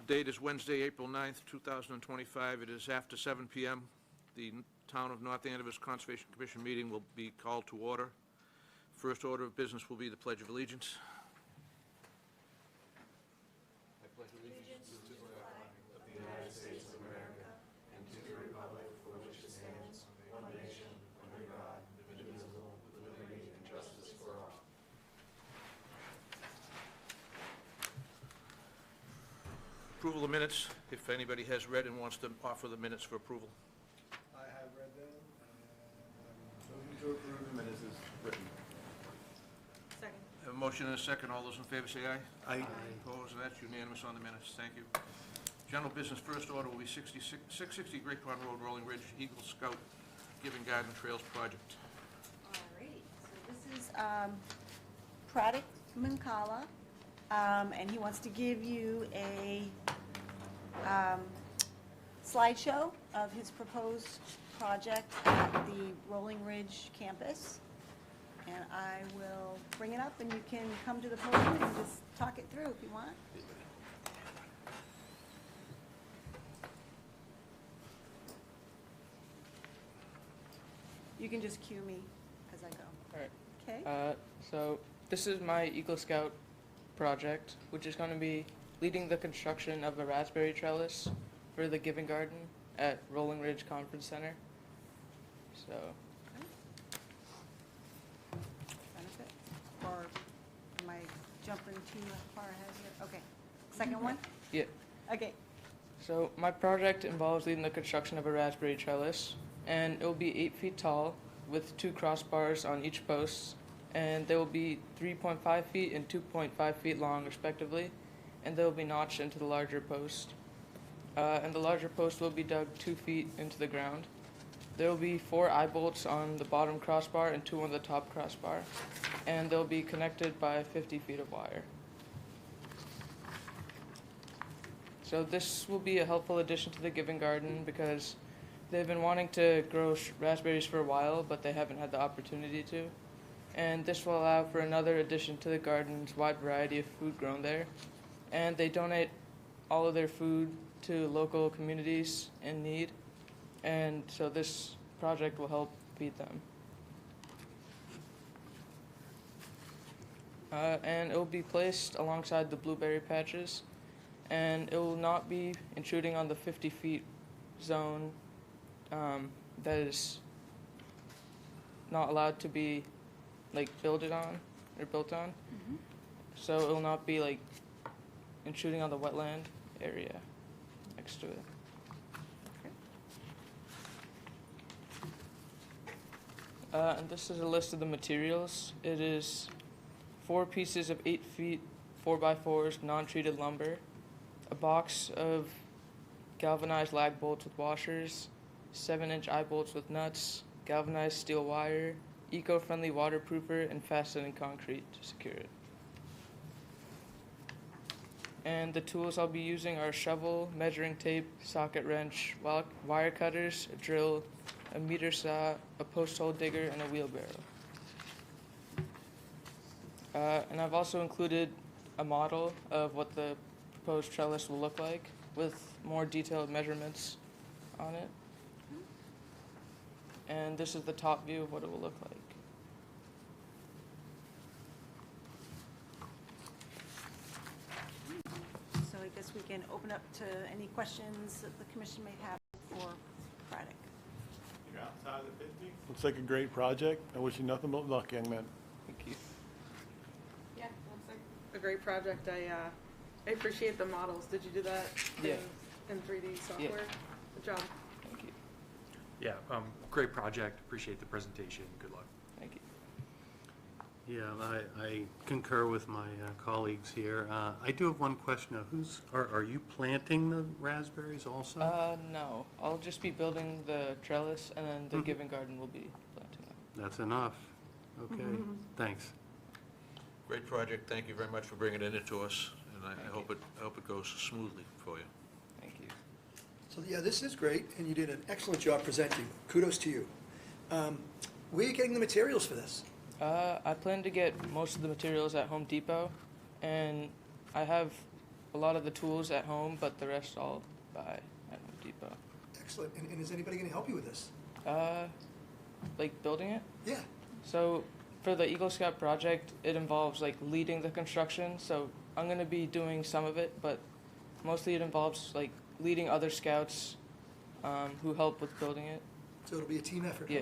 date is Wednesday, April 9th, 2025. It is after 7 p.m. The Town of North Andover's Conservation Commission meeting will be called to order. First order of business will be the Pledge of Allegiance. I pledge allegiance to the flag of the United States of America and to the republic for which it stands, one nation, under God, indivisible, with liberty and justice for all. Approval of minutes, if anybody has read and wants to offer the minutes for approval. I have read them, and I'm moving to approve the minutes as written. Second. Have a motion and a second. All those in favor say aye. Aye. Opposed? That's unanimous on the minutes. Thank you. General business, first order will be 660 Great Pond Road, Rolling Ridge, Eagle Scout Giving Garden Trails Project. All right, so this is Pratik Mankala, and he wants to give you a slideshow of his proposed project at the Rolling Ridge campus. And I will bring it up, and you can come to the podium and just talk it through if you want. You can just cue me as I go. All right. Okay? So this is my Eagle Scout project, which is going to be leading the construction of a raspberry trellis for the Giving Garden at Rolling Ridge Conference Center. So, Benefit? Or am I jumping too far ahead here? Okay. Second one? yeah. Okay. So my project involves leading the construction of a raspberry trellis, and it will be 8 feet tall with 2 crossbars on each post, and they will be 3.5 feet and 2.5 feet long respectively, and they will be notched into the larger post. And the larger post will be dug 2 feet into the ground. There will be 4 eye bolts on the bottom crossbar and 2 on the top crossbar, and they'll be connected by 50 feet of wire. So this will be a helpful addition to the Giving Garden because they've been wanting to grow raspberries for a while, but they haven't had the opportunity to. And this will allow for another addition to the garden's wide variety of food grown there. And they donate all of their food to local communities in need. And so this project will help feed them. And it will be placed alongside the blueberry patches. And it will not be intruding on the 50 feet zone that is not allowed to be built on. Mm-hmm. So it will not be intruding on the wetland area next to it. And this is a list of the materials. It is 4 pieces of 8 feet 4x4s non-treated lumber, a box of galvanized lag bolts with washers, 7-inch eye bolts with nuts, galvanized steel wire, eco-friendly waterproofer, and fastening concrete to secure it. And the tools I'll be using are a shovel, measuring tape, socket wrench, wire cutters, a drill, a meter saw, a post hole digger, and a wheelbarrow. And I've also included a model of what the proposed trellis will look like with more detailed measurements on it. And this is the top view of what it will look like. So I guess we can open up to any questions that the commission may have for Pratik. You're outside of the 50? Looks like a great project. I wish you nothing but luck, young man. Thank you. Yeah, looks like a great project. I appreciate the models. Did you do that Yeah. in 3D software? Good job. Thank you. Yeah, great project. Appreciate the presentation. Good luck. Thank you. Yeah, I concur with my colleagues here. I do have one question. Are you planting the raspberries also? No. I'll just be building the trellis, and then the Giving Garden will be planting them. That's enough. Okay, thanks. Great project. Thank you very much for bringing it into us, and I hope it goes smoothly for you. Thank you. So, yeah, this is great, and you did an excellent job presenting. Kudos to you. Where are you getting the materials for this? I plan to get most of the materials at Home Depot, and I have a lot of the tools at home, but the rest I'll buy at Home Depot. Excellent. And is anybody going to help you with this? Like building it. Yeah. So for the Eagle Scout project, it involves like leading the construction. So I'm going to be doing some of it, but mostly it involves like leading other scouts who help with building it. So it'll be a team effort. Yeah.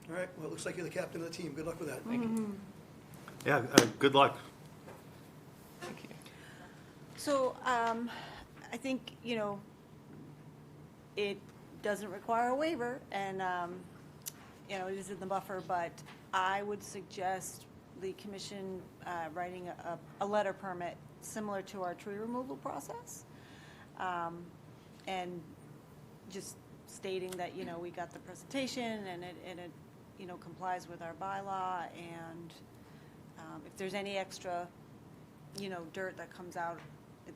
All right. Well, it looks like you're the captain of the team. Good luck with that. Thank you. Yeah, good luck. Thank you. So, I think, you know, it doesn't require a waiver, and, you know, it is in the buffer, but I would suggest the commission writing a letter permit similar to our tree removal process, and just stating that, you know, we got the presentation, and it you know, complies with our bylaw, and if there's any extra, you know, dirt that comes out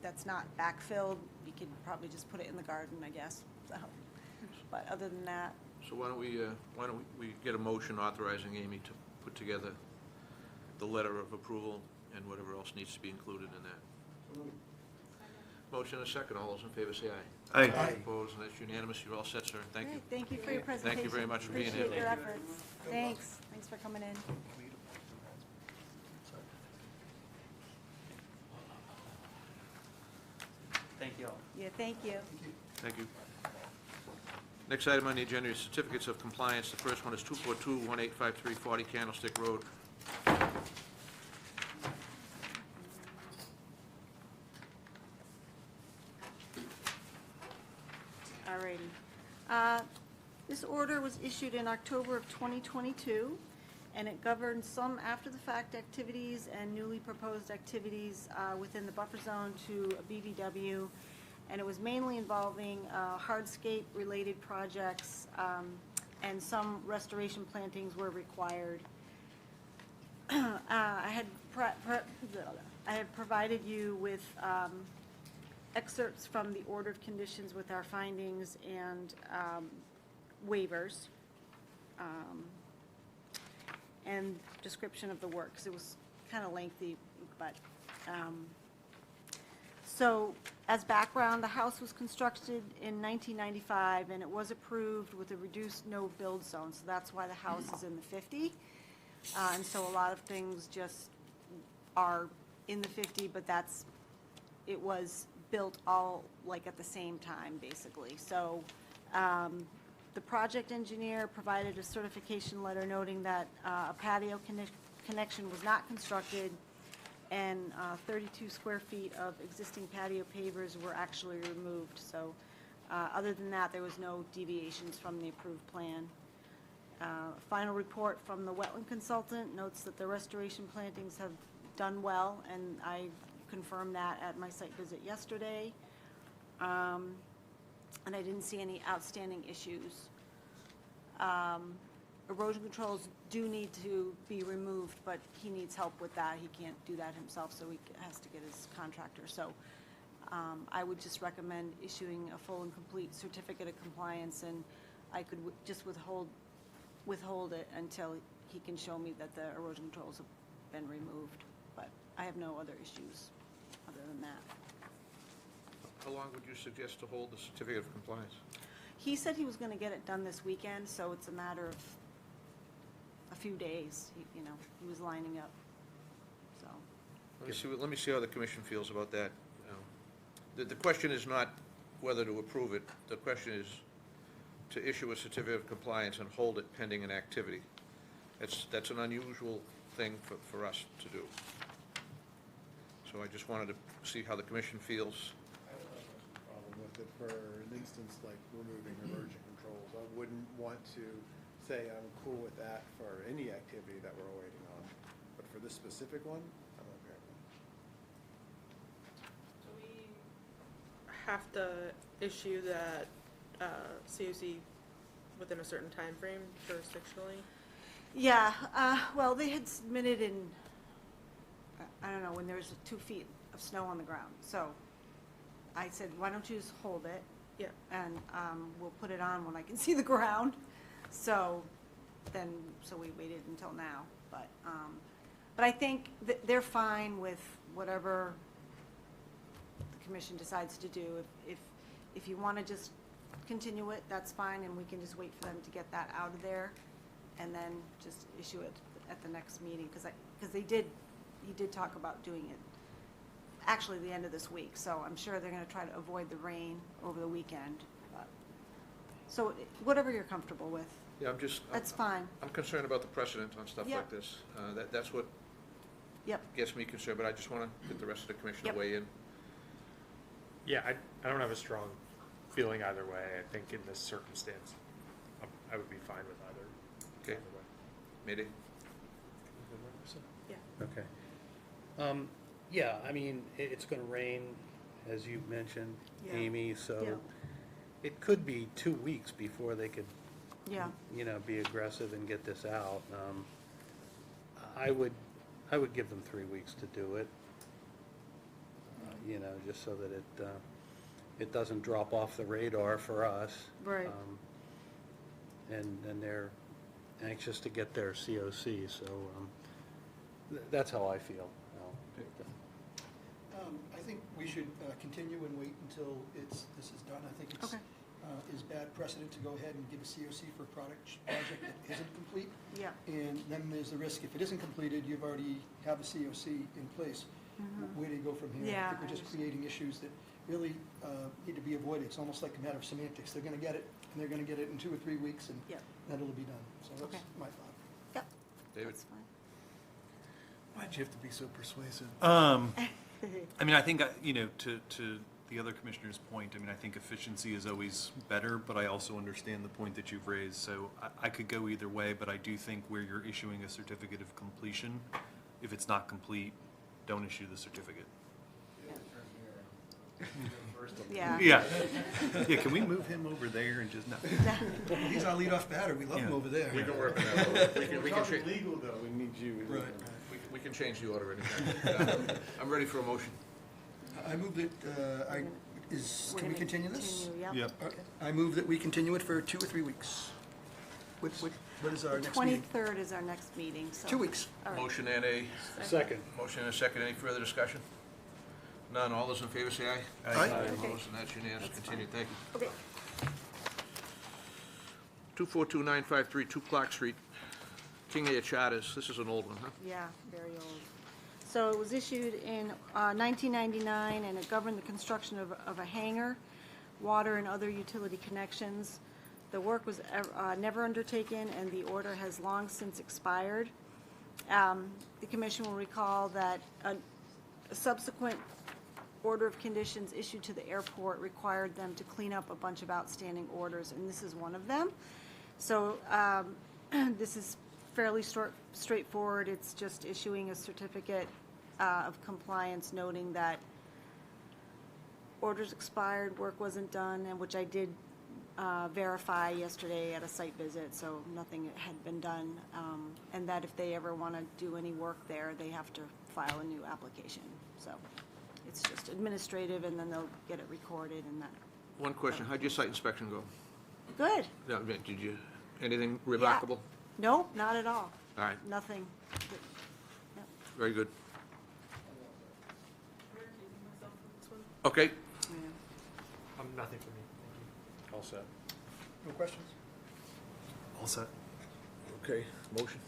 that's not backfilled, you could probably just put it in the garden, I guess. So, but other than that, So why don't we get a motion authorizing Amy to put together the letter of approval and whatever else needs to be included in that? Motion and a second. All those in favor say aye. Aye. Aye. Opposed, and that's unanimous. You're all set, sir. Thank you. great, thank you for your presentation. Thank you very much for being here. Appreciate your Thank you. efforts. Thanks, thanks for coming in. Thank you all. Yeah, thank you. Thank you. Next item on the agenda is certificates of compliance. The first one is 242-1853 40 Candlestick Road. Alrighty. This order was issued in October of 2022, and it governs some after-the-fact activities and newly proposed activities within the buffer zone to a BVW, and it was mainly involving hardscape-related projects, and some restoration plantings were required. I had provided you with excerpts from the order of conditions with our findings and waivers, and description of the work, 'cause it was kind of lengthy, but, so, as background, the house was constructed in 1995, and it was approved with a reduced no-build zone, so that's why the house is in the 50. And so a lot of things just are in the 50, but it was built all like at the same time, basically. So the project engineer provided a certification letter noting that a patio connection was not constructed, and 32 square feet of existing patio pavers were actually removed. So other than that, there was no deviations from the approved plan. Final report from the wetland consultant notes that the restoration plantings have done well, and I confirmed that at my site visit yesterday. And I didn't see any outstanding issues. Erosion controls do need to be removed, but he needs help with that. He can't do that himself, so he has to get his contractor. So I would just recommend issuing a full and complete certificate of compliance, and I could just withhold it until he can show me that the erosion controls have been removed. But I have no other issues other than that. How long would you suggest to hold the certificate of compliance? He said he was going to get it done this weekend, so it's a matter of a few days. He was lining up, so. Let me see how the commission feels about that. The question is not whether to approve it. The question is to issue a certificate of compliance and hold it pending an activity. That's an unusual thing for us to do. So I just wanted to see how the commission feels. I don't have a problem with it for an instance like removing erosion controls. I wouldn't want to say I'm cool with that for any activity that we're waiting on. But for this specific one, I'm okay with it. Do we have to issue that COC within a certain time frame jurisdictionally? Yeah, well, they had submitted in, I don't know, when there was 2 feet of snow on the ground. So I said, why don't you just hold it? Yeah. And we'll put it on when I can see the ground. So we waited until now. But I think that they're fine with whatever the commission decides to do. If you want to just continue it, that's fine, and we can just wait for them to get that out of there, and then just issue it at the next meeting, because he did talk about doing it actually the end of this week, so I'm sure they're going to try to avoid the rain over the weekend. But so whatever you're comfortable with, Yeah, that's fine. I'm concerned about the precedent on stuff Yep. like this. That's what Yep. gets me concerned, but I just want to get the rest of the commission to Yep. weigh in. Yeah, I don't have a strong feeling either way. I think in this circumstance, I would be fine with either. Okay. either way. Mayday? Okay. Yeah, I mean, it's going to rain, as you mentioned, Yeah. Amy, so Yeah. it could be 2 weeks before they could, Yeah. be aggressive and get this out. I would give them 3 weeks to do it, just so that it doesn't drop off the radar for us. Right. And they're anxious to get their COC, so that's how I feel. I think we should continue and wait until this is done. I think it's Okay. is bad precedent to go ahead and give a COC for a project that isn't complete. Yeah. And then there's the risk, if it isn't completed, you've already have a COC in place. Where do you go from here? Yeah, I think we're I just creating issues that really need to be avoided. It's almost like a matter of semantics. They're going to get it, and they're going to get it in 2 or 3 weeks, and Yep. then it'll be done. So that's Okay. my thought. Yep. David? That's fine. Why'd you have to be so persuasive? I mean, I think, to the other commissioner's point, I mean, I think efficiency is always better, but I also understand the point that you've raised. So I could go either way, but I do think where you're issuing a certificate of completion, if it's not complete, don't issue the certificate. Yeah. Yeah. Yeah, can we move him over there and just, no. He's our leadoff batter. We love him Yeah. over there. We can work on that. We can change. Legal, though, we need you. Right. We can change the order anytime. I'm ready for a motion. I move that, We're can we gonna continue this? continue, yep. Okay. I move that we continue it for 2 or 3 weeks. What is our next meeting? 23rd is our next meeting, so. 2 weeks. All right. Motion and a Second. second. Any further discussion? None. All those in favor say aye. Aye. Opposed, and that's unanimous. That's Continue. fine. Thank you. Okay. 242953, 2 Clark Street, King Air Charters. This is an old one, huh? Yeah, very old. So it was issued in 1999, and it governed the construction of a hangar, water and other utility connections. The work was never undertaken, and the order has long since expired. The commission will recall that a subsequent order of conditions issued to the airport required them to clean up a bunch of outstanding orders, and this is one of them. So this is fairly straightforward. It's just issuing a certificate of compliance noting that orders expired, work wasn't done, and which I did verify yesterday at a site visit, so nothing had been done. And that if they ever want to do any work there, they have to file a new application. So it's just administrative, and then they'll get it recorded and that. One question. How'd your site inspection go? Good. No, did you, anything remarkable? No, not at all. All right, Nothing. Yep. very good. We're keeping myself from this one. Okay. Yeah. Nothing for me. Thank you. All set. No questions? All set. Okay, motion.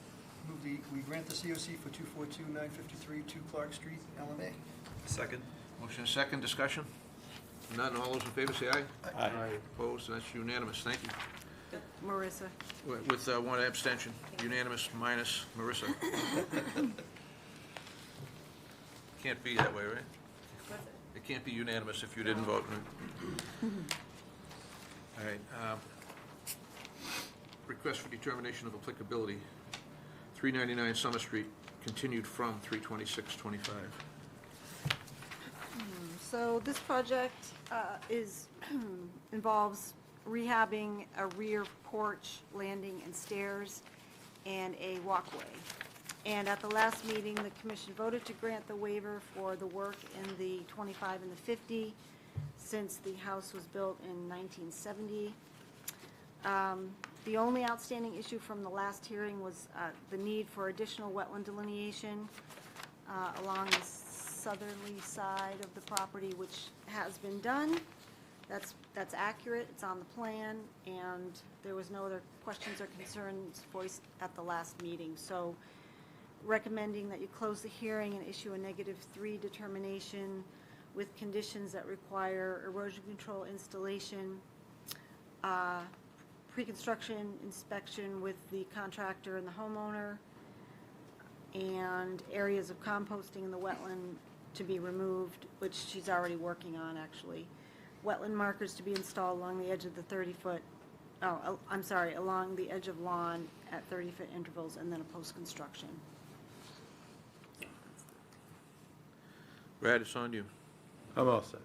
Move we grant the COC for 242953, 2 Clark Street, LMA. Second? Motion and second. Discussion? None. All those in favor say aye. Aye. Opposed, and that's unanimous. Thank you. Marissa. With one abstention, unanimous minus Marissa. Can't be that way, right? It can't be unanimous if you didn't vote. Right? All right. Request for determination of applicability, 399 Summer Street, continued from 32625. So this project involves rehabbing a rear porch, landing and stairs, and a walkway. And at the last meeting, the commission voted to grant the waiver for the work in the 25 and the 50, since the house was built in 1970. The only outstanding issue from the last hearing was the need for additional wetland delineation along the southerly side of the property, which has been done. That's accurate, it's on the plan, and there was no other questions or concerns voiced at the last meeting. So recommending that you close the hearing and issue a -3 determination with conditions that require erosion control installation, pre-construction inspection with the contractor and the homeowner, and areas of composting in the wetland to be removed, which she's already working on, actually. Wetland markers to be installed along the edge of the 30-foot, along the edge of lawn at 30-foot intervals, and then a post-construction. Brad, it's on you. I'm all set.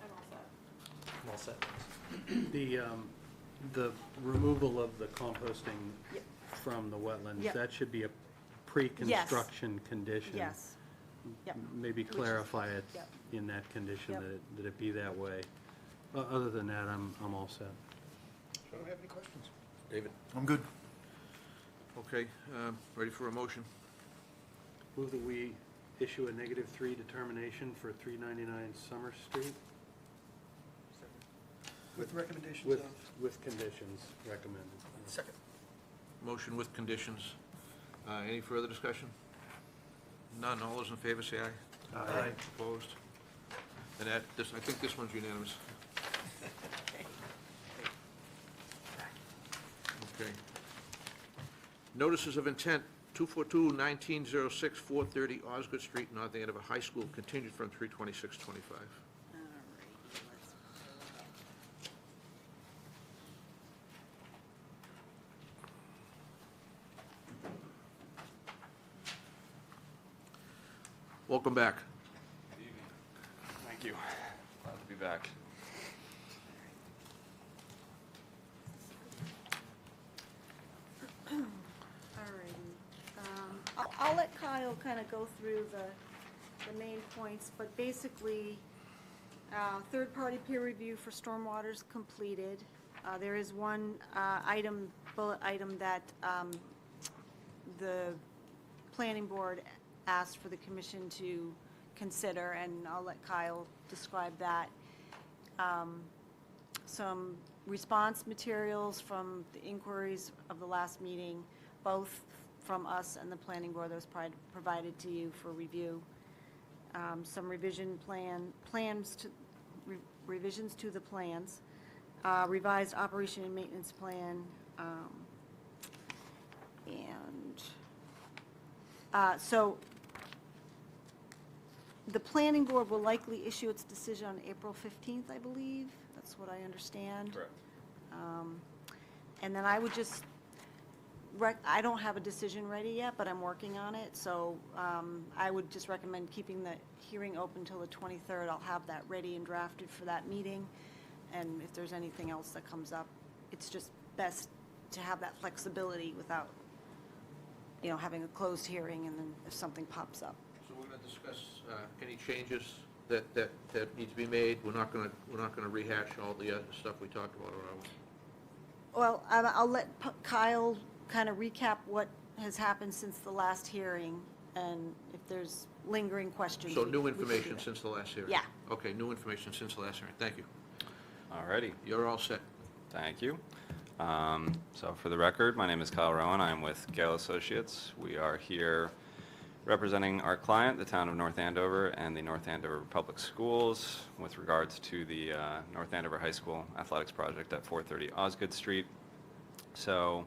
I'm all set. I'm all set. The removal of the composting Yep. from the wetlands, Yep. that should be a pre-construction condition. Yes. Yep. Maybe Which is- clarify it yep. in that condition, Yep. that it be that way. Other than that, I'm all set. I don't have any questions. David? I'm good. Okay, ready for a motion? Move that we issue a -3 determination for 399 Summer Street With recommendations with, of? with conditions recommended. Second. Motion with conditions. Any further discussion? None. All those in favor say aye. Aye. Opposed? And I think this one's unanimous. Okay. Notices of intent, 242-1906, 430 Osgood Street, North Andover High School, continued from 3/26/25. All right, let's pull it up. Welcome back. Thank you. Glad to be back. Alrighty. I'll let Kyle kind of go through the main points, but basically, third-party peer review for stormwater's completed. There is one bullet item that the planning board asked for the commission to consider, and I'll let Kyle describe that. Some response materials from the inquiries of the last meeting, both from us and the planning board, that was provided to you for review. Some revisions to the plans, revised operation and maintenance plan, so the planning board will likely issue its decision on April 15th, I believe. That's what I understand. Correct. And then I would just, I don't have a decision ready yet, but I'm working on it. So I would just recommend keeping the hearing open till the 23rd. I'll have that ready and drafted for that meeting. And if there's anything else that comes up, it's just best to have that flexibility without, having a closed hearing and then if something pops up. So we're going to discuss any changes that need to be made. We're not going to rehash all the other stuff we talked about, or are we? Well, I'll let Kyle kind of recap what has happened since the last hearing, and if there's lingering questions. So we new can do information that. since the last hearing? Yeah. Okay, new information since the last hearing. Thank you. Alrighty. You're all set. Thank you. So for the record, my name is Kyle Rowan. I'm with Gale Associates. We are here representing our client, the town of North Andover, and the North Andover Public Schools with regards to the North Andover High School athletics project at 430 Osgood Street. So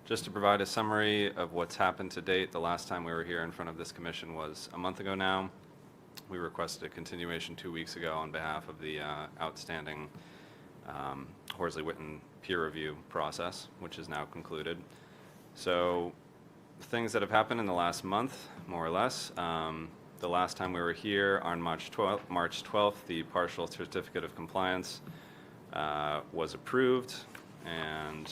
just to provide a summary of what's happened to date, the last time we were here in front of this commission was a month ago now. We requested a continuation 2 weeks ago on behalf of the outstanding Horsley-Witten peer review process, which is now concluded. So things that have happened in the last month, more or less. The last time we were here on March 12th, the partial certificate of compliance was approved, and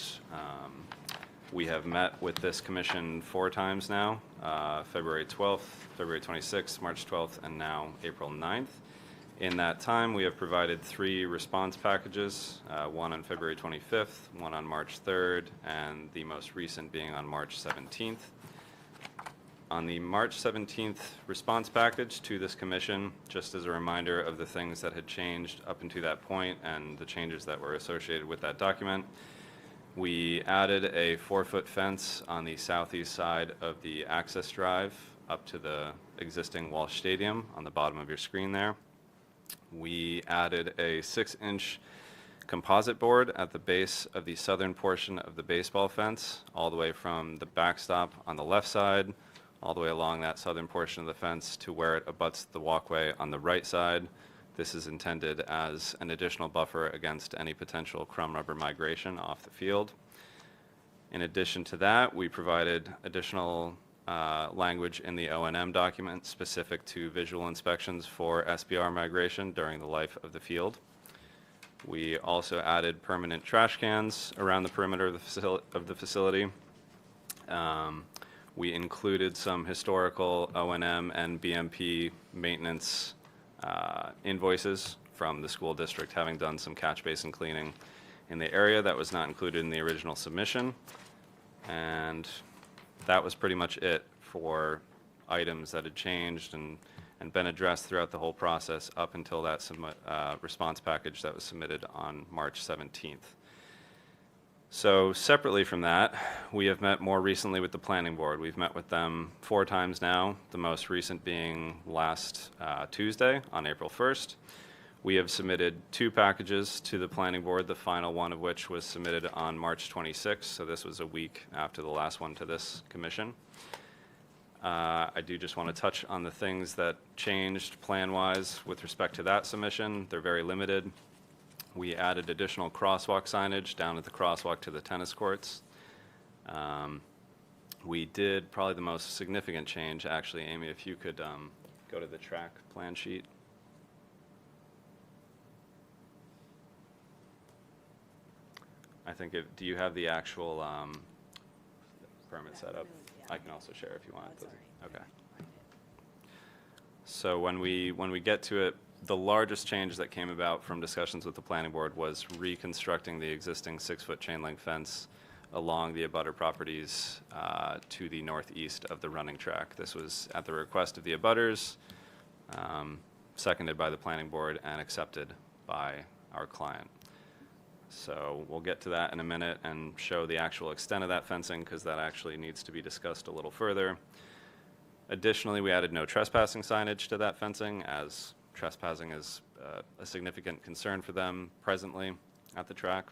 we have met with this commission 4 times now, February 12th, February 26th, March 12th, and now April 9th. In that time, we have provided 3 response packages, one on February 25th, one on March 3rd, and the most recent being on March 17th. On the March 17th response package to this commission, just as a reminder of the things that had changed up until that point and the changes that were associated with that document, we added a 4-foot fence on the southeast side of the access drive up to the existing Walsh Stadium on the bottom of your screen there. We added a 6-inch composite board at the base of the southern portion of the baseball fence, all the way from the backstop on the left side, all the way along that southern portion of the fence to where it abuts the walkway on the right side. This is intended as an additional buffer against any potential crumb rubber migration off the field. In addition to that, we provided additional language in the O&M document specific to visual inspections for SBR migration during the life of the field. We also added permanent trash cans around the perimeter of the facility. We included some historical O&M and BMP maintenance invoices from the school district having done some catch basin cleaning in the area that was not included in the original submission. And that was pretty much it for items that had changed and been addressed throughout the whole process up until that response package that was submitted on March 17th. So separately from that, we have met more recently with the planning board. We've met with them 4 times now, the most recent being last Tuesday on April 1st. We have submitted 2 packages to the planning board, the final one of which was submitted on March 26th, so this was a week after the last one to this commission. I do just want to touch on the things that changed plan-wise with respect to that submission. They're very limited. We added additional crosswalk signage down at the crosswalk to the tennis courts. We did probably the most significant change, actually, Amy, if you could go to the track plan sheet. I think do you have the actual permit set up? I can also share if you want. Okay. So when we get to it, the largest change that came about from discussions with the planning board was reconstructing the existing 6-foot chain link fence along the abutter properties to the northeast of the running track. This was at the request of the abutters, seconded by the planning board and accepted by our client. So we'll get to that in a minute and show the actual extent of that fencing because that actually needs to be discussed a little further. Additionally, we added no trespassing signage to that fencing as trespassing is a significant concern for them presently at the track.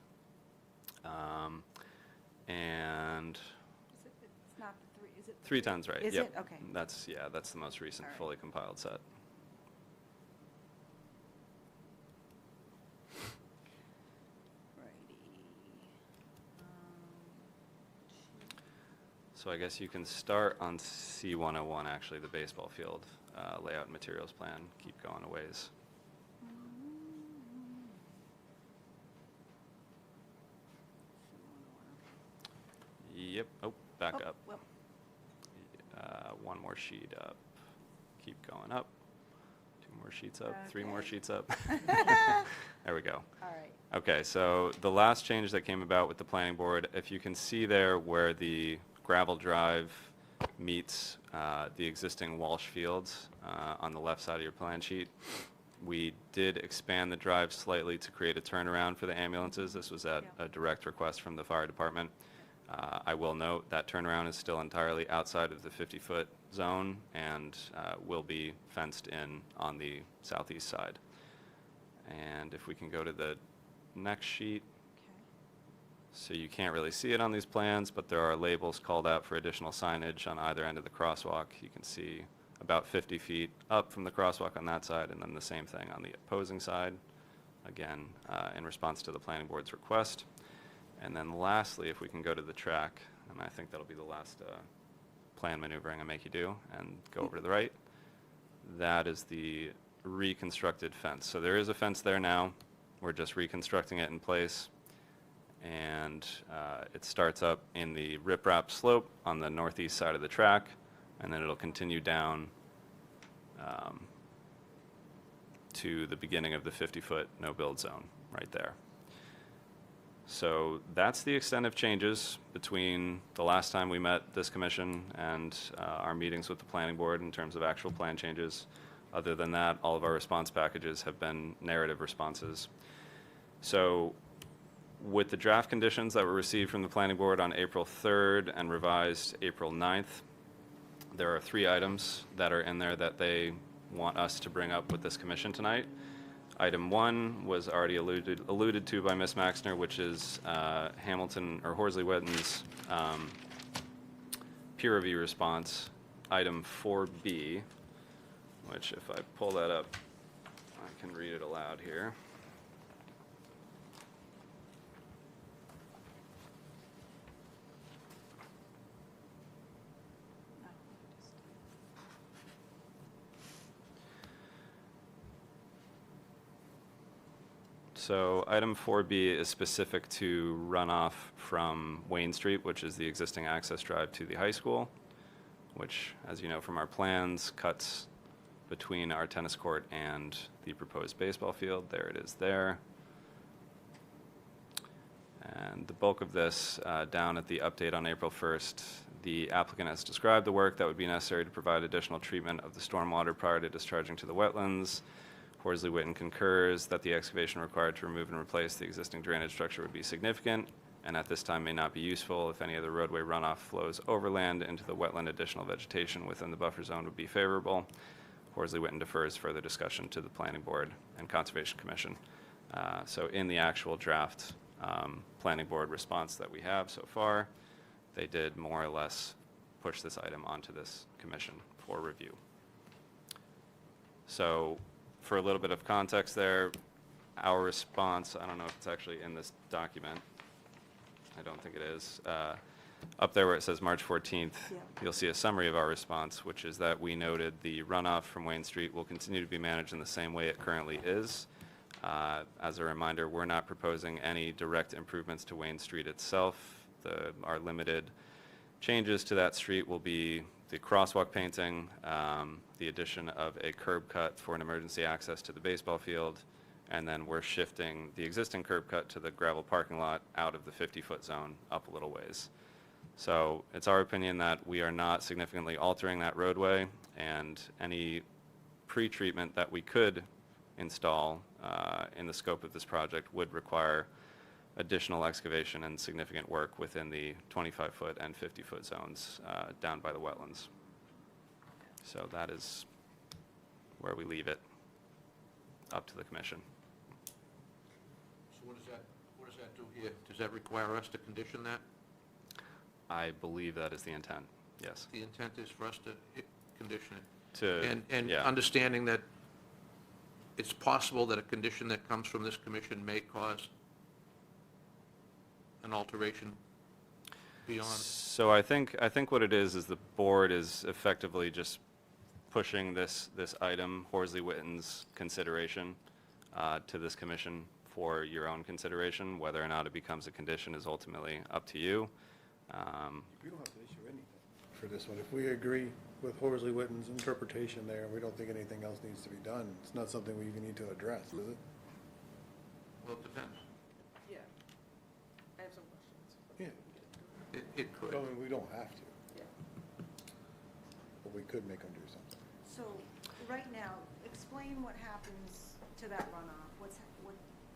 And It's not the 3, is it? 3 tons, right? Is Yep. it? Okay. That's the most recent All right. fully compiled set. So I guess you can start on C101, actually, the baseball field layout and materials plan. Keep going a ways. Yep. Oh, back up. Well, One more sheet up. Keep going up. 2 more sheets up. 3 more Okay. sheets up. There we go. all right. Okay, so the last change that came about with the planning board, if you can see there where the gravel drive meets the existing Walsh fields on the left side of your plan sheet, we did expand the drive slightly to create a turnaround for the ambulances. This was at a direct request from the fire department. I will note that turnaround is still entirely outside of the 50-foot zone and will be fenced in on the southeast side. And if we can go to the next sheet. So you can't really see it on these plans, but there are labels called out for additional signage on either end of the crosswalk. You can see about 50 feet up from the crosswalk on that side, and then the same thing on the opposing side, again, in response to the planning board's request. And then lastly, if we can go to the track, and I think that'll be the last plan maneuvering I make you do, and go over to the right, that is the reconstructed fence. So there is a fence there now. We're just reconstructing it in place. And it starts up in the riprap slope on the northeast side of the track, and then it'll continue down to the beginning of the 50-foot no-build zone right there. So that's the extent of changes between the last time we met this commission and our meetings with the planning board in terms of actual plan changes. Other than that, all of our response packages have been narrative responses. So with the draft conditions that were received from the planning board on April 3rd and revised April 9th, there are 3 items that are in there that they want us to bring up with this commission tonight. Item 1 was already alluded to by Ms. Maxner, which is Hamilton or Horsley Witten's peer review response. Item 4B, which if I pull that up, I can read it aloud here. So item 4B is specific to runoff from Wayne Street, which is the existing access drive to the high school, which, as you know from our plans, cuts between our tennis court and the proposed baseball field. There it is there. And the bulk of this, down at the update on April 1st, the applicant has described the work that would be necessary to provide additional treatment of the stormwater prior to discharging to the wetlands. Horsley Witten concurs that the excavation required to remove and replace the existing drainage structure would be significant, and at this time may not be useful. If any of the roadway runoff flows overland into the wetland, additional vegetation within the buffer zone would be favorable. Horsley Witten defers further discussion to the Planning Board and Conservation Commission. So in the actual draft Planning Board response that we have so far, they did more or less push this item onto this commission for review. So for a little bit of context there, our response, I don't know if it's actually in this document. I don't think it is. Up there where it says March 14th, you'll see a summary of our response, which is that we noted the runoff from Wayne Street will continue to be managed in the same way it currently is. As a reminder, we're not proposing any direct improvements to Wayne Street itself. Our limited changes to that street will be the crosswalk painting, the addition of a curb cut for an emergency access to the baseball field, and then we're shifting the existing curb cut to the gravel parking lot out of the 50-foot zone up a little ways. So it's our opinion that we are not significantly altering that roadway, and any pre-treatment that we could install in the scope of this project would require additional excavation and significant work within the 25-foot and 50-foot zones down by the wetlands. So that is where we leave it, up to the commission. So what does that do here? Does that require us to condition that? I believe that is the intent, yes. The intent is for us to condition it? To, yeah. Understanding that it's possible that a condition that comes from this commission may cause an alteration beyond. So I think what it is the board is effectively just pushing this item, Horsley Witten's consideration, to this commission for your own consideration. Whether or not it becomes a condition is ultimately up to you. We don't have to issue anything for this one. If we agree with Horsley Witten's interpretation there, and we don't think anything else needs to be done, it's not something we even need to address, is it? Well, it depends. Yeah. I have some questions. Yeah. It could. I mean, we don't have to, Yeah. but we could make them do something. So, right now, explain what happens to that runoff.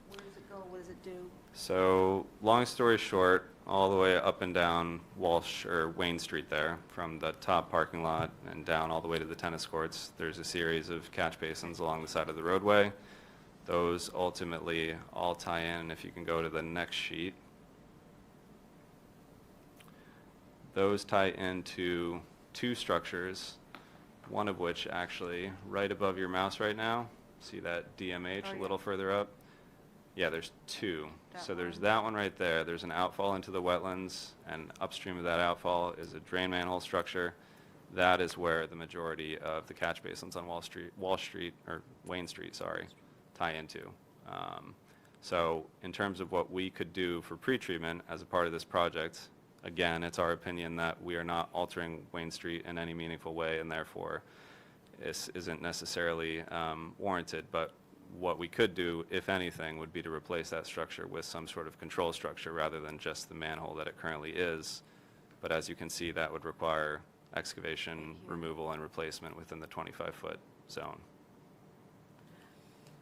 Where does it go? What does it do? So, long story short, all the way up and down Walsh or Wayne Street there, from the top parking lot and down all the way to the tennis courts, there's a series of catch basins along the side of the roadway. Those ultimately all tie in, if you can go to the next sheet. Those tie into 2 structures, one of which actually right above your mouse right now. See that DMH Oh, a little yeah. further up? Yeah, there's 2. That So there's one. that one right there. There's an outfall into the wetlands, and upstream of that outfall is a drain manhole structure. That is where the majority of the catch basins on Wayne Street, sorry, tie into. So in terms of what we could do for pretreatment as a part of this project, again, it's our opinion that we are not altering Wayne Street in any meaningful way, and therefore this isn't necessarily warranted. But what we could do, if anything, would be to replace that structure with some sort of control structure rather than just the manhole that it currently is. But as you can see, that would require excavation, removal, and replacement within the 25-foot zone.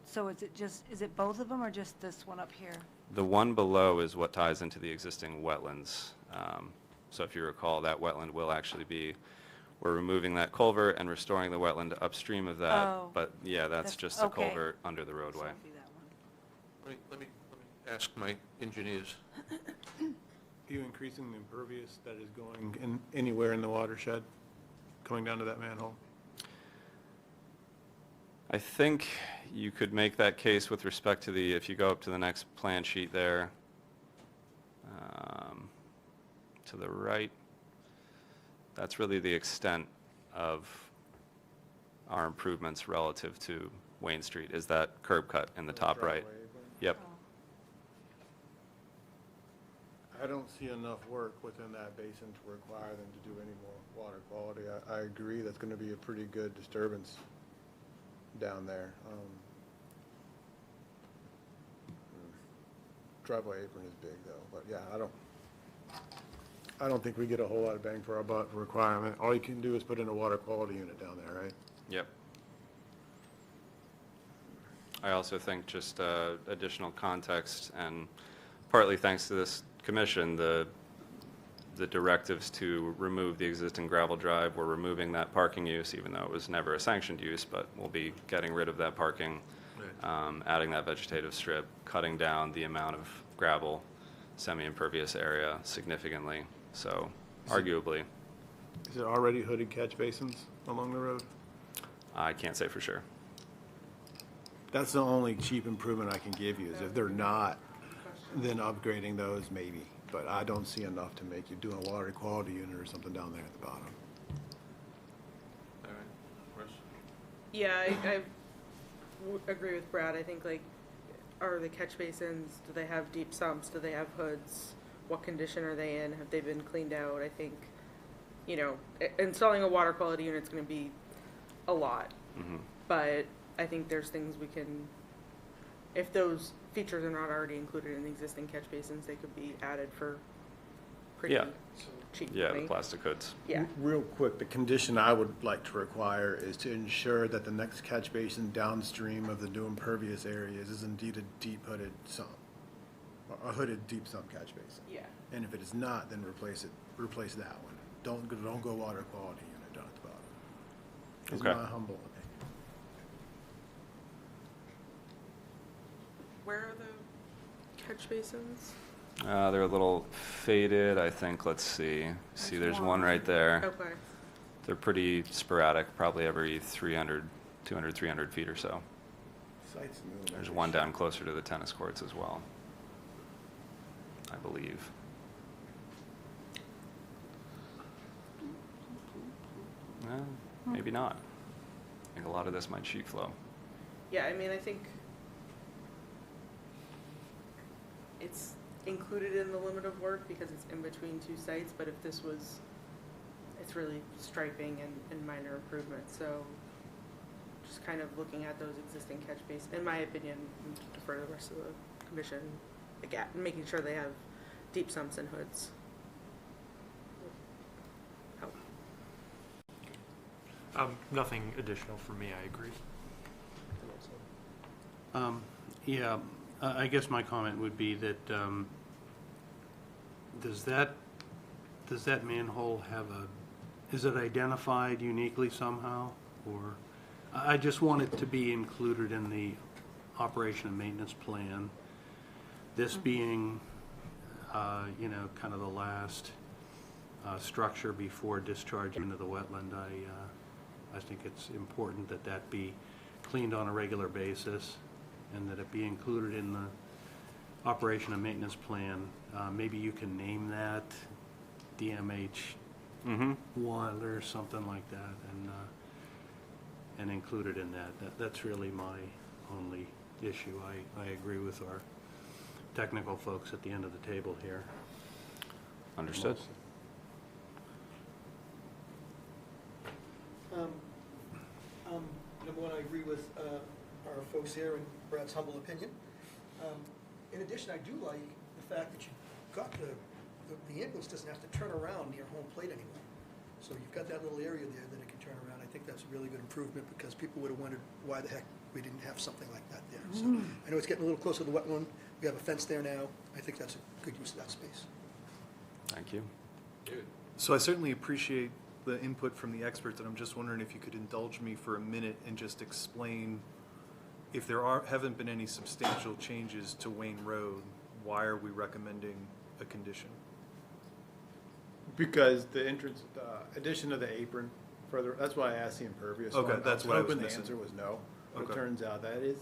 So is it both of them or just this one up here? The one below is what ties into the existing wetlands. So if you recall, that wetland will actually be, we're removing that culvert and restoring the wetland upstream of that. Oh. But yeah, that's just a Okay. culvert under the So roadway. it'd be that one. Let me ask my engineers. Are you increasing the impervious that is going in anywhere in the watershed, going down to that manhole? I think you could make that case with respect to the, if you go up to the next plan sheet there, to the right, that's really the extent of our improvements relative to Wayne Street, is that curb cut in the top right. Driveway apron? Yep. I don't see enough work within that basin to require them to do any more water quality. I agree, that's gonna be a pretty good disturbance down there. Driveway apron is big though, but yeah, I don't think we get a whole lot of bang for our buck requirement. All you can do is put in a water quality unit down there, right? Yep. I also think just additional context, and partly thanks to this commission, the directives to remove the existing gravel drive, we're removing that parking use, even though it was never a sanctioned use, but we'll be getting rid of that parking, adding that vegetative strip, cutting down the amount of gravel, semi-impervious area significantly. So arguably, Is it already hooded catch basins along the road? I can't say for sure. That's the only cheap improvement I can give you, is if they're not, then upgrading those maybe. But I don't see enough to make you do a water quality unit or something down there at the bottom. All right, Russ? Yeah, I agree with Brad. I think, like, are the catch basins, do they have deep sumps? Do they have hoods? What condition are they in? Have they been cleaned out? I think, installing a water quality unit is going to be a lot. Mhm. But I think there's things we can, if those features are not already included in the existing catch basins, they could be added for pretty Yeah. cheap Yeah, money. the plastic hoods. Yeah. Real quick, the condition I would like to require is to ensure that the next catch basin downstream of the new impervious areas is indeed a deep hooded sump, a hooded deep sump catch basin. Yeah. And if it is not, then replace that one. Don't go water quality unit down at the bottom. Is Okay. my humble opinion. Where are the catch basins? They're a little faded, I think. Let's see. See, there's one right there. Okay. They're pretty sporadic, probably every 300 feet or so. Sites in the There's one down closer to the tennis courts as well, I believe. Well, maybe not. I think a lot of this might sheet flow. Yeah, I mean, I think it's included in the limit of work because it's in between two sites, but if this was, it's really striping and minor improvements, so just kind of looking at those existing catch basins, in my opinion, defer to the rest of the commission, again, making sure they have deep sumps and hoods. Help. Nothing additional from me, I agree. Yeah, I guess my comment would be that, does that manhole have is it identified uniquely somehow? Or, I just want it to be included in the operation and maintenance plan. This being, kind of the last structure before discharge into the wetland, I think it's important that that be cleaned on a regular basis and that it be included in the operation and maintenance plan. Maybe you can name that DMH Mm-hmm. 1 or something like that and include it in that. That's really my only issue. I agree with our technical folks at the end of the table here. Understood. Number one, I agree with our folks here and Brad's humble opinion. In addition, I do like the fact that you got the ambulance doesn't have to turn around near home plate anymore. So you've got that little area there that it can turn around. I think that's a really good improvement because people would have wondered why the heck we didn't have something like that there. So I know it's getting a little closer to the wetland. We have a fence there now. I think that's a good use of that space. Thank you. So I certainly appreciate the input from the experts, and I'm just wondering if you could indulge me for a minute and just explain, if there haven't been any substantial changes to Wayne Road, why are we recommending a condition? Because the entrance, the addition of the apron further, that's why I asked the impervious one. Okay, that's what I was hoping missing. the answer was no, but Okay. it turns out that is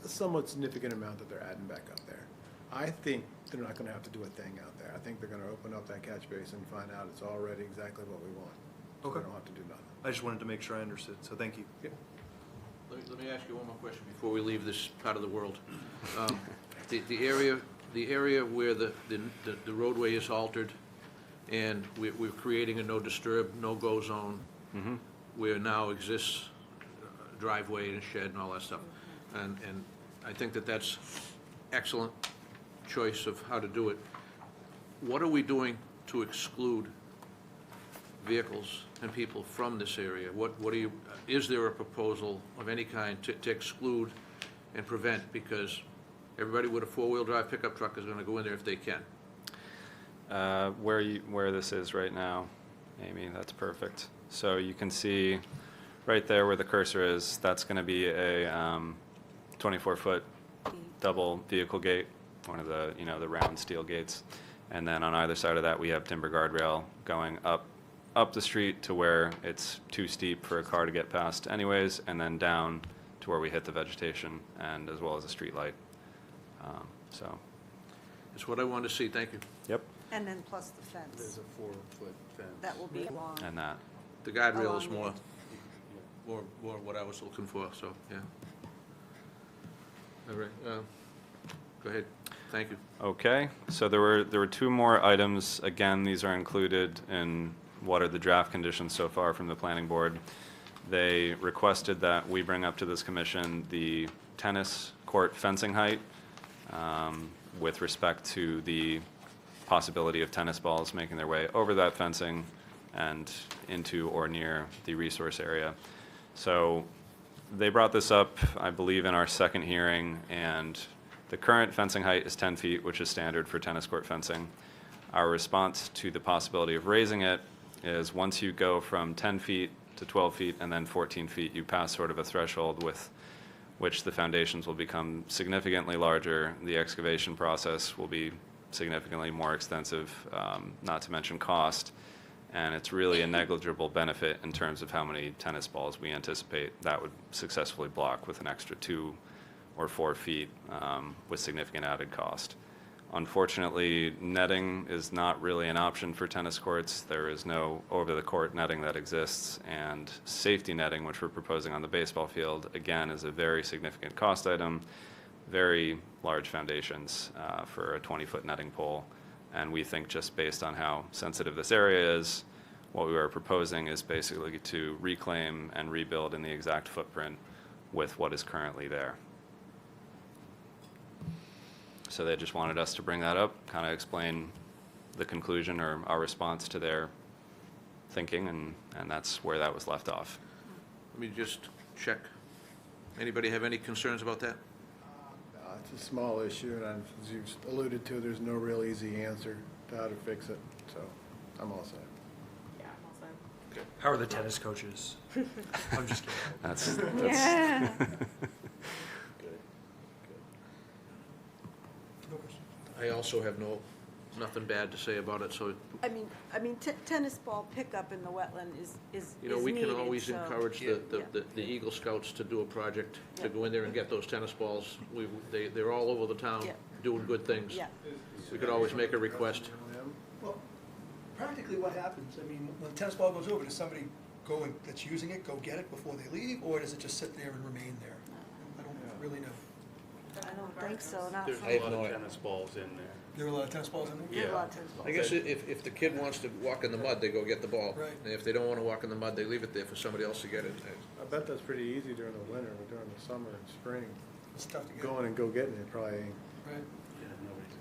a somewhat significant amount that they're adding back up there. I think they're not gonna have to do a thing out there. I think they're gonna open up that catch basin and find out it's already exactly what we want. So Okay. they don't have to do nothing. I just wanted to make sure I understood, so thank you. Let me ask you one more question before we leave this part of the world. The area where the roadway is altered, and we're creating a no disturb, no-go zone, where now exists a driveway and a shed and all that stuff. And I think that that's excellent choice of how to do it. What are we doing to exclude vehicles and people from this area? Is there a proposal of any kind to exclude and prevent? Because everybody with a four-wheel drive pickup truck is gonna go in there if they can. Where this is right now, Amy, that's perfect. So you can see right there where the cursor is, that's going to be a 24-foot double vehicle gate, one of the, the round steel gates. And then on either side of that, we have timber guardrail going up the street to where it's too steep for a car to get past anyways, and then down to where we hit the vegetation, and as well as a street light. So, It's what I wanted to see, thank you. yep, And then plus the There's fence. a 4-foot fence. That will be long. and that. The guardrail is Along more what I was looking for, so, yeah. All right, go ahead, thank you. Okay, so there were two more items. Again, these are included in what are the draft conditions so far from the planning board. They requested that we bring up to this commission the tennis court fencing height with respect to the possibility of tennis balls making their way over that fencing and into or near the resource area. So they brought this up, I believe, in our second hearing, and the current fencing height is 10 feet, which is standard for tennis court fencing. Our response to the possibility of raising it is once you go from 10 feet to 12 feet and then 14 feet, you pass sort of a threshold with which the foundations will become significantly larger. The excavation process will be significantly more extensive, not to mention cost. And it's really a negligible benefit in terms of how many tennis balls we anticipate that would successfully block with an extra 2 or 4 feet with significant added cost. Unfortunately, netting is not really an option for tennis courts. There is no over-the-court netting that exists, and safety netting, which we're proposing on the baseball field, again, is a very significant cost item, very large foundations for a 20-foot netting pole. And we think just based on how sensitive this area is, what we are proposing is basically to reclaim and rebuild in the exact footprint with what is currently there. So they just wanted us to bring that up, kind of explain the conclusion or our response to their thinking, and that's where that was left off. Let me just check. Anybody have any concerns about that? It's a small issue, and as you've alluded to, there's no real easy answer to how to fix it, so I'm all set. Yeah, also. How are the tennis coaches? I'm just kidding. That's Yeah. I also have nothing bad to say about it, so, I mean, tennis ball pickup in the wetland is we can needed, always so- encourage Yeah. the Eagle Scouts to do a project, Yeah. to go in there and get those tennis balls. They're all over the town Yeah. doing good things. Yeah. We could always make a request. Well, practically what happens, I mean, when the tennis ball goes over, does somebody that's using it, go get it before they leave, or does it just sit there and remain there? I don't really know. I don't think so, not There's from. I a have lot no of idea. tennis balls in there. There are a lot of tennis balls in there? There's a lot of tennis balls. I guess if the kid wants to walk in the mud, they go get the ball. Right. And if they don't want to walk in the mud, they leave it there for somebody else to get it. I bet that's pretty easy during the winter, but during the summer and spring, It's tough to get. going and go getting it probably ain't. Right. Yeah, nobody's.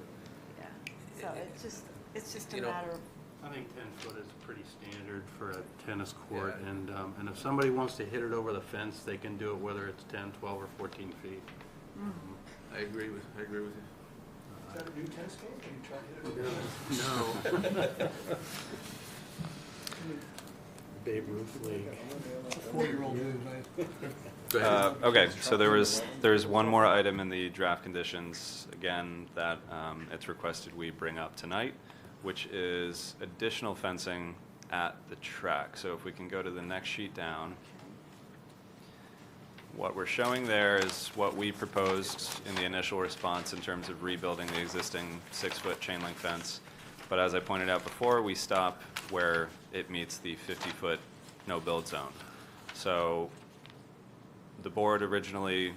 Yeah, so it's just a You know- matter of, I think 10 foot is pretty standard for a tennis court, Yeah. and if somebody wants to hit it over the fence, they can do it whether it's 10, 12, or 14 feet. I agree with you. Is that a new tennis game? Are you trying to hit it? No. Babe Ruth League. It's a 4-year-old dude, right? Go ahead. Okay, so there's one more item in the draft conditions, again, that it's requested we bring up tonight, which is additional fencing at the track. So if we can go to the next sheet down. What we're showing there is what we proposed in the initial response in terms of rebuilding the existing 6-foot chain link fence. But as I pointed out before, we stop where it meets the 50-foot no-build zone. So the board originally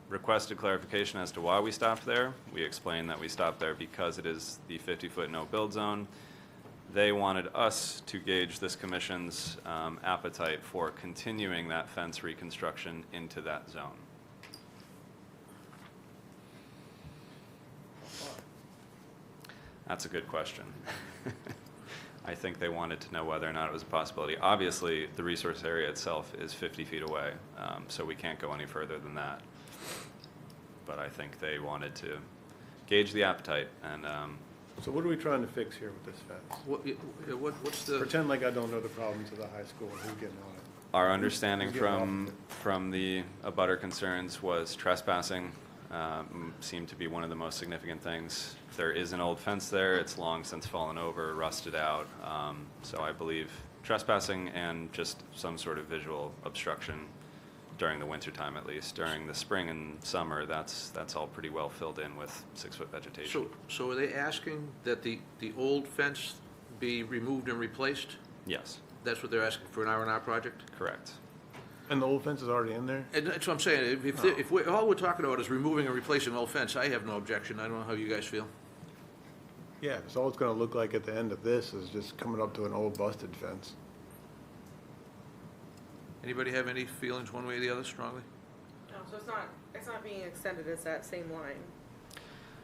requested clarification as to why we stopped there. We explained that we stopped there because it is the 50-foot no-build zone. They wanted us to gauge this commission's appetite for continuing that fence reconstruction into that zone. That's a good question. I think they wanted to know whether or not it was a possibility. Obviously, the resource area itself is 50 feet away, so we can't go any further than that. But I think they wanted to gauge the appetite, and So what are we trying to fix here with this fence? What's the, Pretend like I don't know the problems of the high school and who's getting on it. our understanding Who's getting off of from the abutter concerns was trespassing seemed to be one of the most significant things. There is an old fence there. It's long since fallen over, rusted out. So I believe trespassing and just some sort of visual obstruction during the winter time, at least. During the spring and summer, that's all pretty well filled in with 6-foot vegetation. so are they asking that the old fence be removed and replaced? Yes, That's what they're asking for an R&R project? correct. And the old fence is already in there? And that's what I'm saying, if we're, all we're talking about is removing and replacing old fence, I have no objection. I don't know how you guys feel. Yeah, so all it's gonna look like at the end of this is just coming up to an old busted fence. Anybody have any feelings one way or the other strongly? No, so it's not being extended, it's that same line?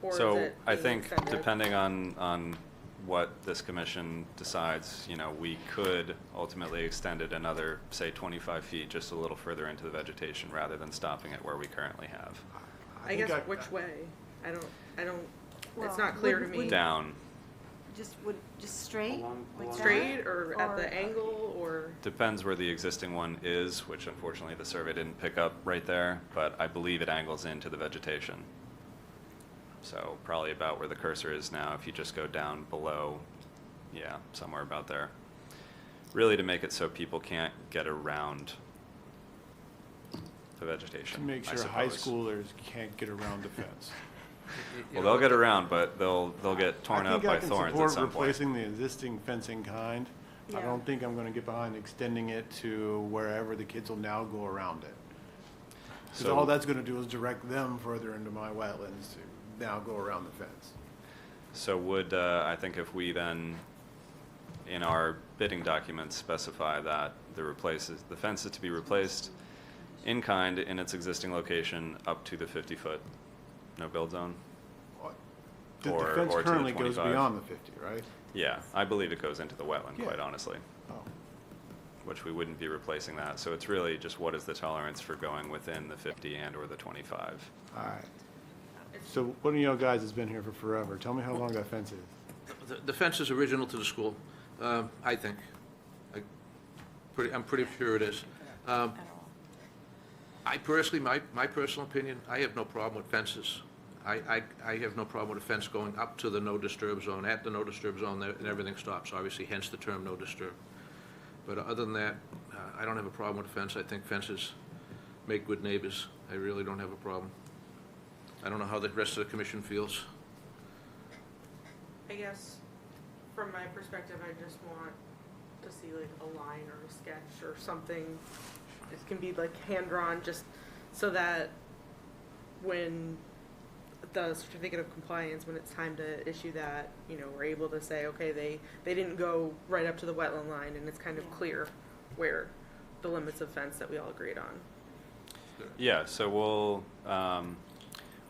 Or is So it I being think extended? depending on what this commission decides, we could ultimately extend it another, say, 25 feet, just a little further into the vegetation, rather than stopping it where we currently have. I guess which way? I don't, it's not clear to me. Down, just straight? Along- like along- that? Straight or at the angle or? depends where the existing one is, which unfortunately the survey didn't pick up right there, but I believe it angles into the vegetation. So probably about where the cursor is now, if you just go down below, yeah, somewhere about there. Really to make it so people can't get around the vegetation, To make I sure high suppose. schoolers can't get around the fence. Well, they'll get around, but they'll get torn up by thorns I think I at can support some point. replacing the existing fencing kind. I Yeah. don't think I'm gonna get behind extending it to wherever the kids will now go around it. Because So- all that's gonna do is direct them further into my wetlands to now go around the fence. So would, I think if we then, in our bidding documents, specify that the fence is to be replaced in kind in its existing location up to the 50-foot no-build zone? The Or- fence or to the currently goes 25. beyond the 50, right? Yeah, I believe it goes into the wetland, Yeah. quite honestly, Oh. which we wouldn't be replacing that. So it's really just what is the tolerance for going within the 50 and/or the 25? All right. So one of y'all guys has been here for forever. Tell me how long that fence is. The fence is original to the school, I think. I'm pretty sure it is. At all. I personally, my personal opinion, I have no problem with fences. I have no problem with a fence going up to the no-disturb zone. At the no-disturb zone, and everything stops, obviously, hence the term no disturb. But other than that, I don't have a problem with a fence. I think fences make good neighbors. I really don't have a problem. I don't know how the rest of the commission feels. I guess, from my perspective, I just want to see like a line or a sketch or something. It can be like hand-drawn, just so that when the certificate of compliance, when it's time to issue that, we're able to say, okay, they didn't go right up to the wetland line, and it's kind of clear where the limits of fence that we all agreed on. Yeah, so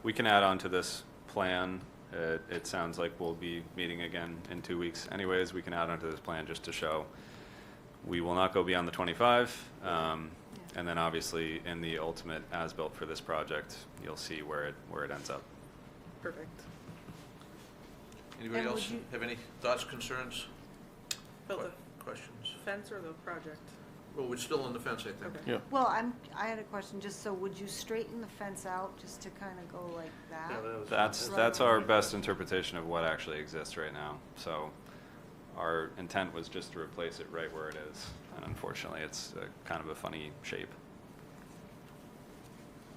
we can add on to this plan. It sounds like we'll be meeting again in 2 weeks anyways. We can add on to this plan just to show we will not go beyond the 25. And then obviously in the ultimate as-built for this project, you'll see where it ends up. Perfect. Anybody And would else you- have any thoughts, concerns, Build the questions? fence or the project? Well, we're still on the fence, I think. Okay. Well, I had a question, just so, would you straighten the fence out just to kind of go like that? That's our best interpretation of what actually exists right now. So our intent was just to replace it right where it is. And unfortunately, it's kind of a funny shape.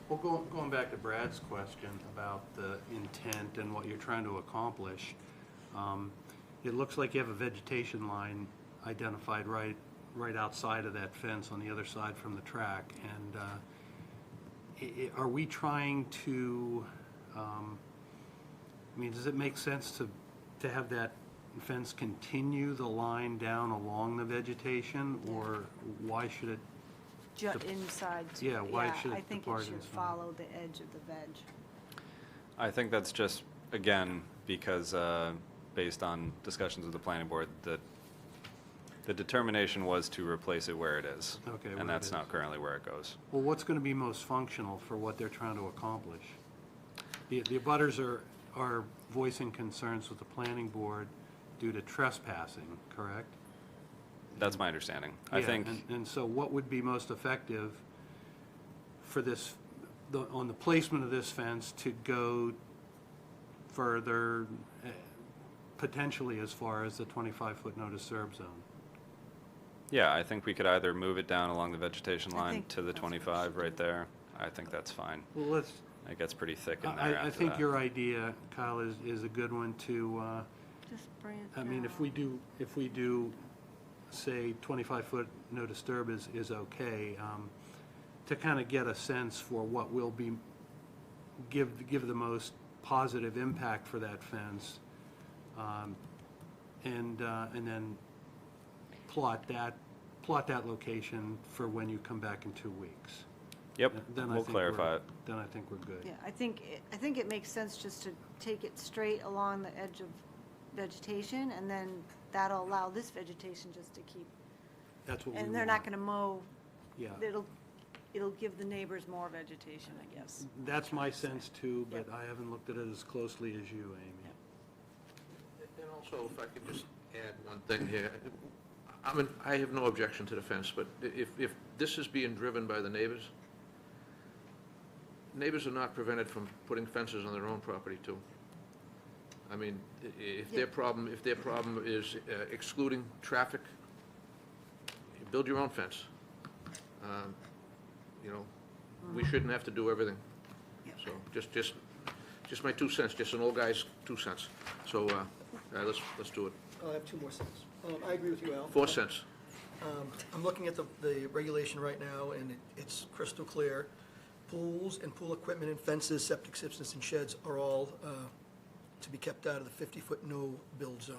Well, going back to Brad's question about the intent and what you're trying to accomplish, it looks like you have a vegetation line identified right outside of that fence on the other side from the track. And are we trying to, does it make sense to have that fence continue the line down along the vegetation, or why should it? Jut inside to, Yeah, why should it I think it depart should inside? follow the edge of the veg. I think that's just, again, because based on discussions with the planning board, the determination was to replace it where it is. Okay, where And it that's is. not currently where it goes. Well, what's going to be most functional for what they're trying to accomplish? The abutters are voicing concerns with the planning board due to trespassing, correct? That's my understanding. I Yeah, think, and so what would be most effective for this, on the placement of this fence to go further, potentially as far as the 25-foot no disturb zone? yeah, I think we could either move it down along the vegetation I line think to the that's what we 25 should right do. there. I think that's fine. Well, let's, It gets pretty thick in there I after think that. your idea, Kyle, is a good one to, Just bring it I mean, down. if we do, say, 25-foot no disturb is okay, to kind of get a sense for what will be, give the most positive impact for that fence, and then plot that location for when you come back in 2 weeks. Yep, Then I we'll think we're- clarify it. Then I think we're good. Yeah, I think it makes sense just to take it straight along the edge of vegetation, and then that'll allow this vegetation just to keep, That's what we and they're not want. gonna mow, Yeah. it'll give the neighbors more vegetation, I guess. That's my sense too, but Yep. I haven't looked at it as closely as you, Amy. And also, if I could just add one thing here, I mean, I have no objection to the fence, but if this is being driven by the neighbors, neighbors are not prevented from putting fences on their own property too. I mean, if their problem is excluding traffic, you build your own fence. We shouldn't have to do everything. So just my 2 cents, just an old guy's 2 cents. So, let's do it. I'll have 2 more cents. I agree with you, Al. 4 cents. I'm looking at the regulation right now, and it's crystal clear. Pools and pool equipment and fences, septic systems and sheds are all to be kept out of the 50-foot no-build zone.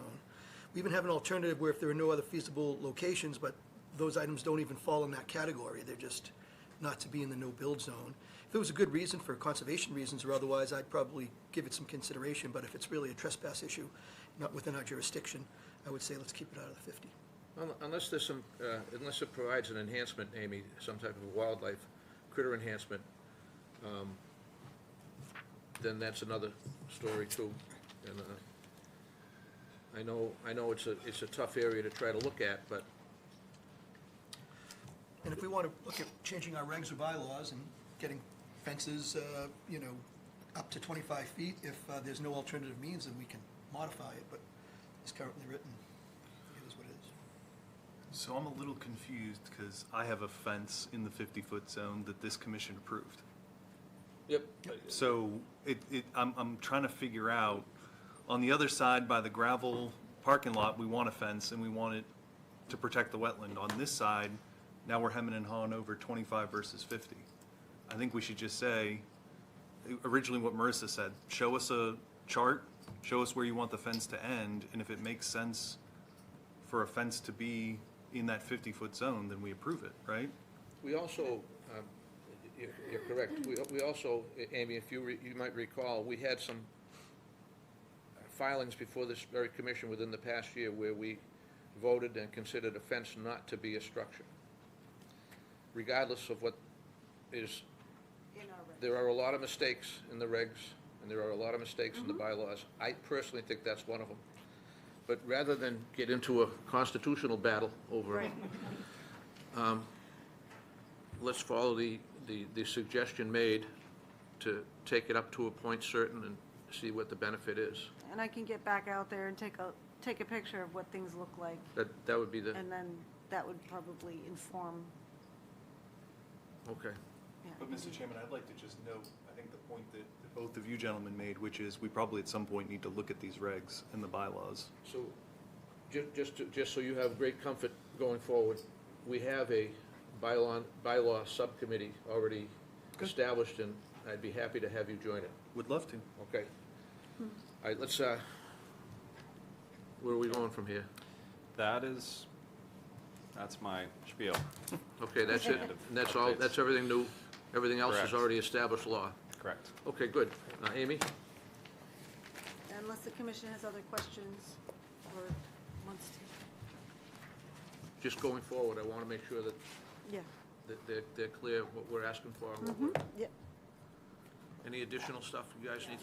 We even have an alternative where if there are no other feasible locations, but those items don't even fall in that category, they're just not to be in the no-build zone. If there was a good reason for conservation reasons or otherwise, I'd probably give it some consideration, but if it's really a trespass issue, not within our jurisdiction, I would say let's keep it out of the 50. Unless there's some, unless it provides an enhancement, Amy, some type of wildlife critter enhancement, then that's another story too. And I know it's a tough area to try to look at, but And if we want to look at changing our regs or bylaws and getting fences, up to 25 feet, if there's no alternative means, then we can modify it, but it's currently written, it is what it is. So I'm a little confused because I have a fence in the 50-foot zone that this commission approved. yep. So I'm trying to figure out, on the other side by the gravel parking lot, we want a fence and we want it to protect the wetland. On this side, now we're hemming and hawing over 25 versus 50. I think we should just say originally what Marissa said. Show us a chart, show us where you want the fence to end, and if it makes sense for a fence to be in that 50-foot zone, then we approve it, right? We also, you're correct, we also, Amy, if you might recall, we had some filings before this very commission within the past year where we voted and considered a fence not to be a structure. Regardless of what is, there are a lot of mistakes in the regs, and there are a lot of mistakes in the bylaws. I personally think that's one of them. But rather than get into a constitutional battle over it, let's follow the suggestion made to take it up to a point certain and see what the benefit is. And I can get back out there and take a picture of what things look like, That would be the, and then that would probably inform, okay. yeah. But, Mr. Chairman, I'd like to just note, I think the point that both of you gentlemen made, which is we probably at some point need to look at these regs and the bylaws. So, just so you have great comfort going forward, we have a bylaw subcommittee already established, and I'd be happy to have you join it. Would love to. Okay. All right, let's, where are we going from here? That's my spiel. Okay, that's it, and that's all, that's everything new, everything else is Correct. already established law. Correct. Okay, good. Amy? Unless the commission has other questions or wants to, Just going forward, I want to make sure that yeah. they're clear what we're asking for. And what we're, Yep. any additional stuff you guys need?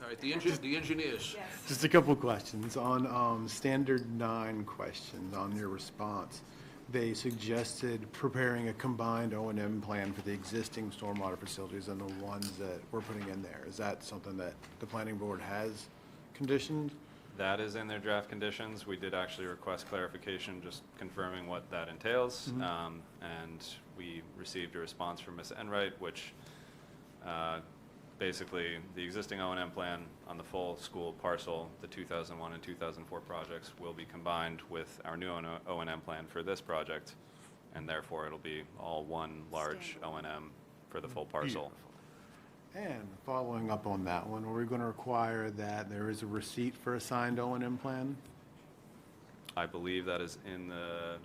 All right, the engineers. Just a couple questions. On standard 9 questions, on your response, they suggested preparing a combined O&M plan for the existing stormwater facilities and the ones that we're putting in there. Is that something that the planning board has conditioned? That is in their draft conditions. We did actually request clarification, just confirming what that entails. And we received a response from Ms. Enright, which basically the existing O&M plan on the full school parcel, the 2001 and 2004 projects, will be combined with our new O&M plan for this project, and therefore it'll be all one large O&M for the full parcel. And following up on that one, are we going to require that there is a receipt for a signed O&M plan? I believe that is in the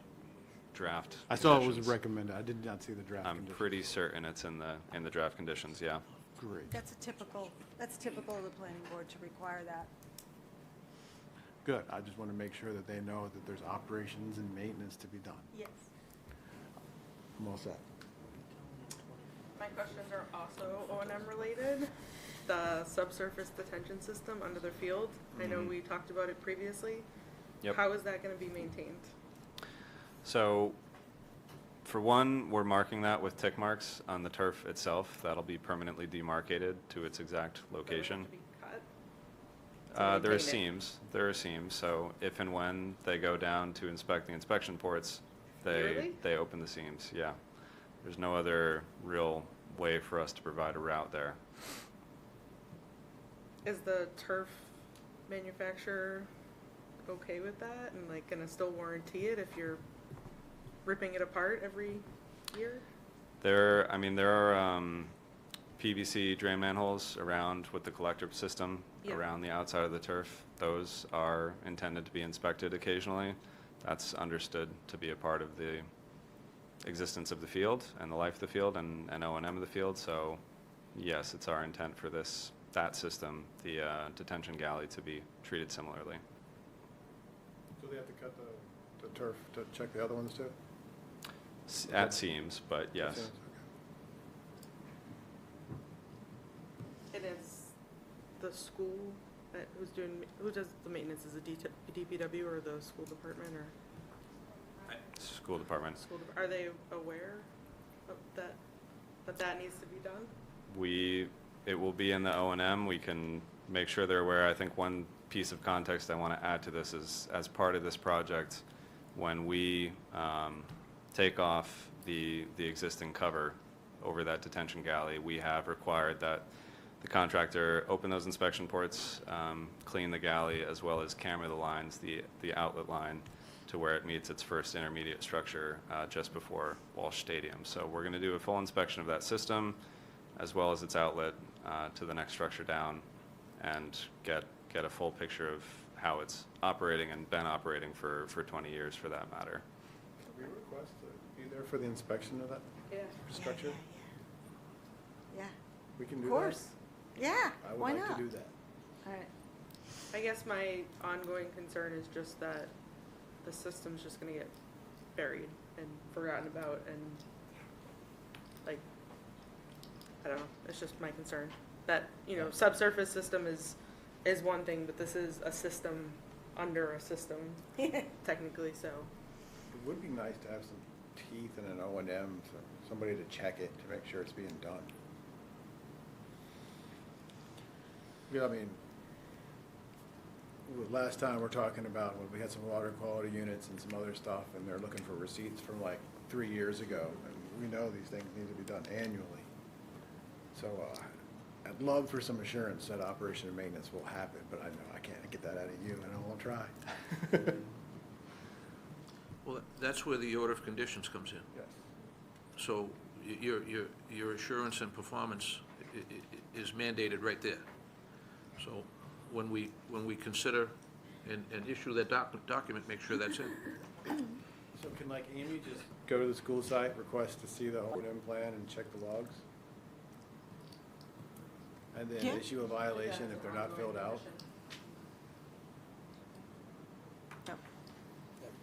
draft I saw it was conditions. recommended. I did not see the draft I'm conditions. pretty certain it's in the draft conditions, yeah. Great. That's typical of the planning board to require that. Good. I just want to make sure that they know that there's operations and maintenance to be done. Yes. I'm all set. My questions are also O&M related. The subsurface detention system under the field, I know we talked about it previously. Yep. How is that going to be maintained? So, for one, we're marking that with tick marks on the turf itself. That'll be permanently demarcated to its exact location. Does it have to be cut? There are maintain it? seams. There are seams. So if and when they go down to inspect the inspection ports, Yearly? they open the seams. Yeah. There's no other real way for us to provide a route there. Is the turf manufacturer okay with that and like gonna still warranty it if you're ripping it apart every year? There are PVC drain manholes around with the collector system Yeah. around the outside of the turf. Those are intended to be inspected occasionally. That's understood to be a part of the existence of the field and the life of the field and O&M of the field. So yes, it's our intent for that system, the detention galley, to be treated similarly. So they have to cut the turf to check the other ones too? At seams, but yes. It is the school that who does the maintenance? Is it DPW or the school department or School department. are they aware of that needs to be done? It will be in the O&M. We can make sure they're aware. I think one piece of context I want to add to this is, as part of this project, when we take off the existing cover over that detention galley, we have required that the contractor open those inspection ports, clean the galley, as well as camera the lines, the outlet line, to where it meets its first intermediate structure just before Walsh Stadium. So we're going to do a full inspection of that system. as well as its outlet to the next structure down, and get a full picture of how it's operating and been operating for 20 years for that matter. Can we request to be there for the inspection of that Yeah. structure? Yeah, We can do of that? course. Yeah, I would why like not? to do that. All right. I guess my ongoing concern is just that the system's just gonna get buried and forgotten about and, like, I don't know, it's just my concern. That, you know, subsurface system is one thing, but this is a system under a system, technically, so. It would be nice to have some teeth and an O&M, so somebody to check it to make sure it's being done. Yeah, I mean, last time we're talking about when we had some water quality units and some other stuff, and they're looking for receipts from like 3 years ago, and we know these things need to be done annually. So I'd love for some assurance that operation and maintenance will happen, but I know I can't get that out of you, and I won't try. Well, that's where the order of conditions comes in. Yes. So your assurance and performance is mandated right there. So when we consider and issue that document, make sure that's in. So can like Amy just go to the school site, request to see the O&M plan and check the logs? And then Yeah. issue a violation if they're not filled out?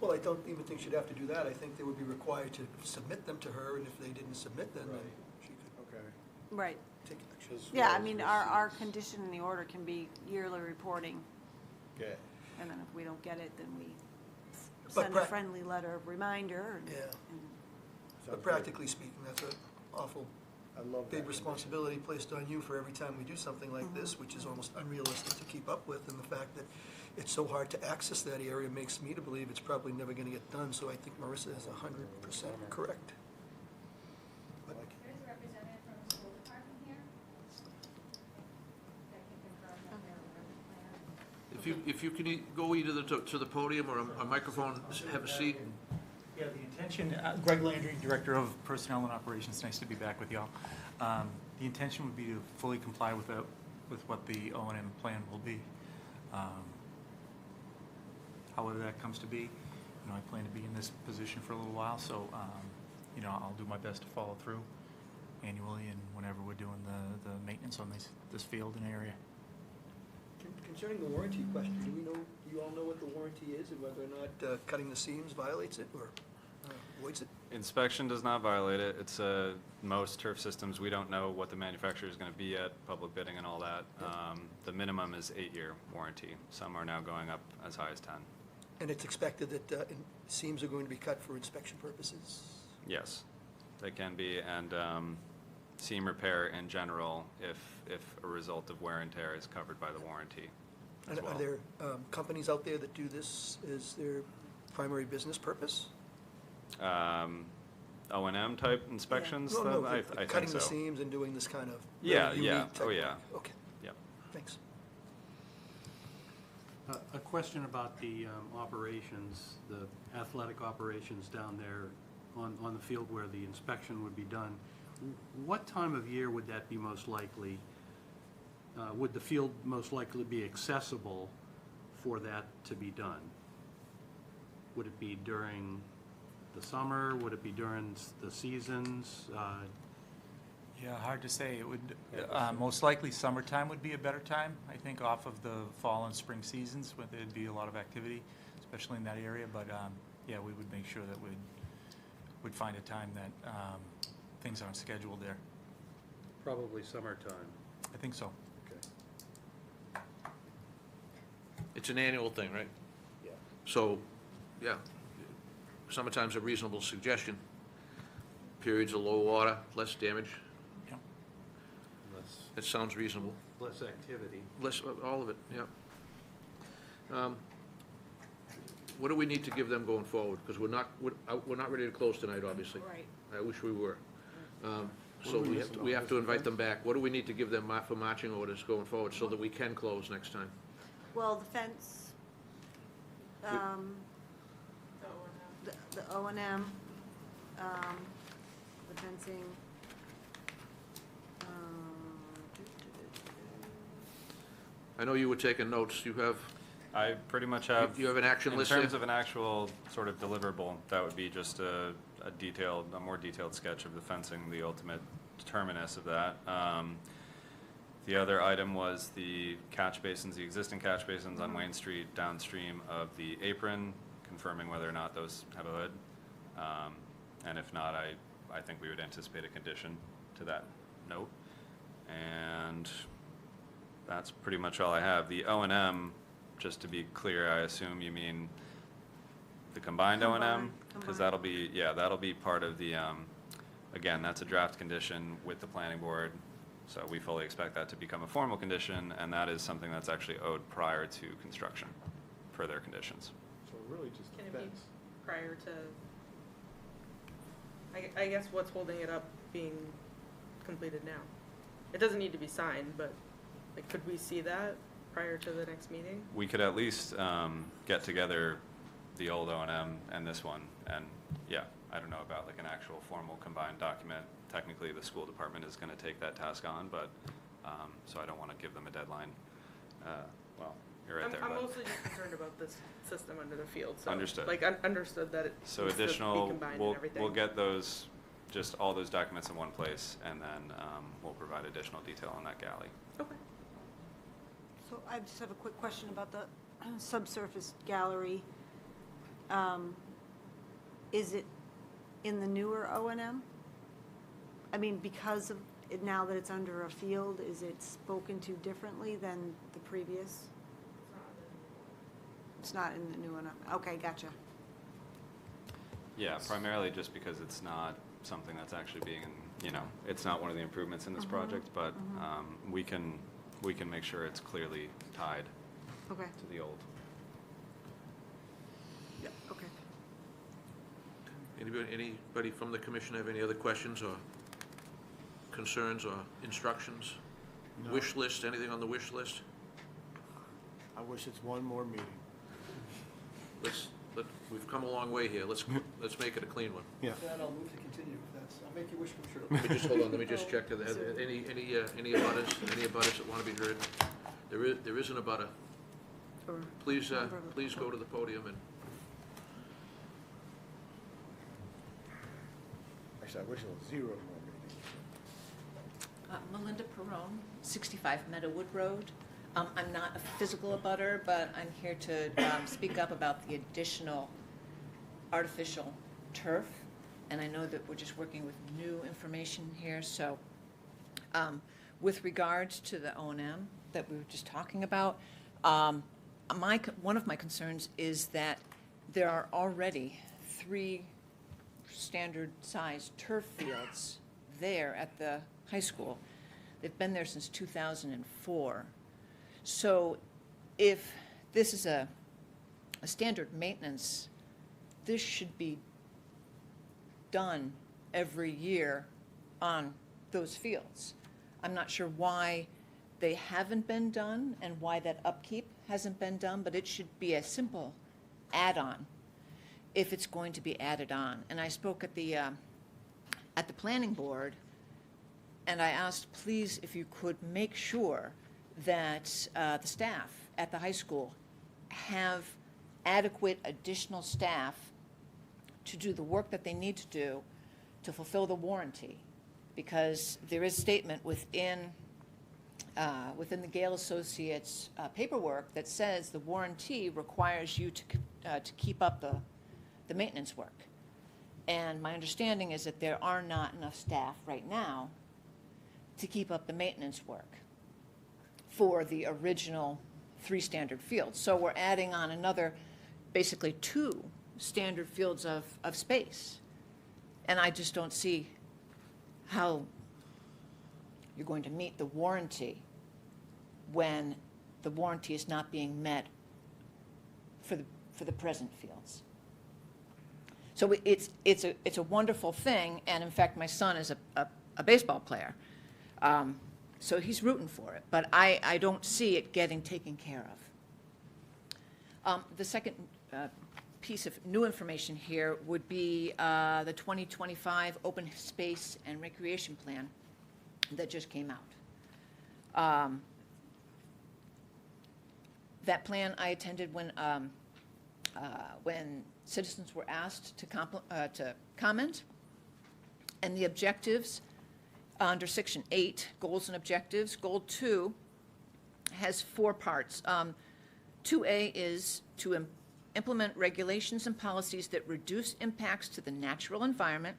Well, I don't even think she'd have to do that. I think they would be required to submit them to her, and if they didn't submit them, then Right. she could Okay. Right. take action. Yeah, I mean, our condition in the order can be yearly reporting, Okay. and then if we don't get it, then we But send a prac- friendly letter of reminder. Yeah. and- Sounds But good. practically speaking, that's an awful I love that big condition. responsibility placed on you for every time we do something like this, which is almost unrealistic to keep up with, and the fact that it's so hard to access that area makes me to believe it's probably never gonna get done, so I think Marissa is 100% correct. But There's a representative from the school department here that can confirm that they're aware of the plan. If you can go either to the podium or a microphone, have a seat. Yeah, the intention, Greg Landry, Director of Personnel and Operations, nice to be back with y'all. The intention would be to fully comply with what the O&M plan will be. However that comes to be, you know, I plan to be in this position for a little while, so, you know, I'll do my best to follow through annually and whenever we're doing the maintenance on this field and area. concerning the warranty question, do you all know what the warranty is and whether or not cutting the seams violates it or avoids it? Inspection does not violate it. It's most turf systems, we don't know what the manufacturer is going to be at, public bidding and all that. The minimum is 8-year warranty. Some are now going up as high as 10. And it's expected that seams are going to be cut for inspection purposes? Yes, they can be, and seam repair in general, if a result of wear and tear, is covered by the warranty as And well. are there companies out there that do this as their primary business purpose? O&M type inspections, No, though? no, I the think cutting the so. seams and doing this kind of Yeah, very yeah. unique type Oh, of yeah. work. Okay, Yep. thanks. A question about the operations, the athletic operations down there on the field where the inspection would be done. What time of year would that be most likely? Would the field most likely be accessible for that to be done? Would it be during the summer? Would it be during the seasons? Yeah, hard to say. It would, most likely summertime would be a better time, I think, off of the fall and spring seasons, when there'd be a lot of activity, especially in that area. But, yeah, we would make sure that we'd find a time that things aren't scheduled there. Probably summertime. I think so. Okay. It's an annual thing, right? Yeah. So, yeah, summertime's a reasonable suggestion. Periods of low water, less damage. Yep. It sounds reasonable. Less activity. Less, all of it, yeah. What do we need to give them going forward? Because we're not ready to close tonight, obviously. Right. I wish we were. So we have to invite them back. What do we need to give them for marching orders going forward so that we can close next time? Well, the fence, the O&M, the fencing, I know you were taking notes. You have, I pretty much have. You have an action list there? In terms of an actual sort of deliverable, that would be just a more detailed sketch of the fencing, the ultimate terminus of that. The other item was the catch basins, the existing catch basins on Wayne Street downstream of the apron, confirming whether or not those have a hood. And if not, I think we would anticipate a condition to that note. And that's pretty much all I have. The O&M, just to be clear, I assume you mean the combined O&M? Because that'll be, yeah, that'll be part of the, again, that's a draft condition with the planning board. So we fully expect that to become a formal condition, and that is something that's actually owed prior to construction per their conditions. So really just Can it the be fence. prior to, I guess what's holding it up being completed now? It doesn't need to be signed, but like, could we see that prior to the next meeting? We could at least get together the old O&M and this one, and yeah, I don't know about like an actual formal combined document. Technically, the school department is going to take that task on, but, so I don't want to give them a deadline. Well, you're right there. I'm but- mostly just concerned about this system under the field, so. Understood. Like, understood that it So needs to be additional, combined we'll, and everything. we'll get those, just all those documents in one place, and then we'll provide additional detail on that galley. Okay. So I just have a quick question about the subsurface gallery. Is it in the newer O&M? I mean, because of it, now that it's under a field, is it spoken to differently than the previous? It's not in the new one. Okay, gotcha. Yeah, primarily just because it's not something that's actually being, it's not one of the improvements in this project, but we can make sure it's clearly tied Okay. to the old. Yeah. Okay. Anybody from the commission have any other questions or concerns or instructions? No. Wish list, anything on the wish list? I wish it's one more meeting. We've come a long way here. Let's make it a clean one. Yeah. With that, I'll move to continue, if that's, I'll make your wish come true. Let me just, hold on, let me just check. Any abutters that want to be heard? There isn't a butter. Or Please, member of the please go to the podium and, Actually, I wish it was 0 more meetings. Melinda Perone, 65 Meadowood Road. I'm not a physical abutter, but I'm here to speak up about the additional artificial turf. And I know that we're just working with new information here, so with regards to the O&M that we were just talking about, one of my concerns is that there are already 3 standard-sized turf fields there at the high school. They've been there since 2004. So if this is a standard maintenance, this should be done every year on those fields. I'm not sure why they haven't been done and why that upkeep hasn't been done, but it should be a simple add-on if it's going to be added on. And I spoke at the planning board, and I asked, please, if you could make sure that the staff at the high school have adequate additional staff to do the work that they need to do to fulfill the warranty. Because there is statement within the Gale Associates paperwork that says the warranty requires you to keep up the maintenance work. And my understanding is that there are not enough staff right now to keep up the maintenance work for the original 3 standard fields. So we're adding on another, basically 2 standard fields of space. And I just don't see how you're going to meet the warranty when the warranty is not being met for the present fields. So it's a wonderful thing, and in fact, my son is a baseball player. So he's rooting for it, but I don't see it getting taken care of. The second piece of new information here would be the 2025 Open Space and Recreation Plan that just came out. That plan I attended when citizens were asked to comment. And the objectives under Section 8, Goals and Objectives, Goal 2 has 4 parts. 2A is to implement regulations and policies that reduce impacts to the natural environment,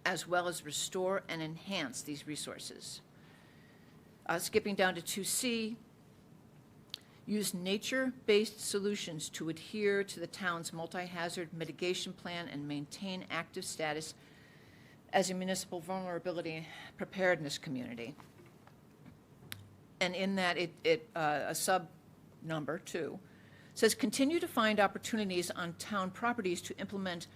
as well as restore and enhance these resources. Skipping down to 2C, use nature-based solutions to adhere to the town's multi-hazard mitigation plan and maintain active status as a municipal vulnerability preparedness community. And in that, a sub number 2 says, continue to find opportunities on town properties to implement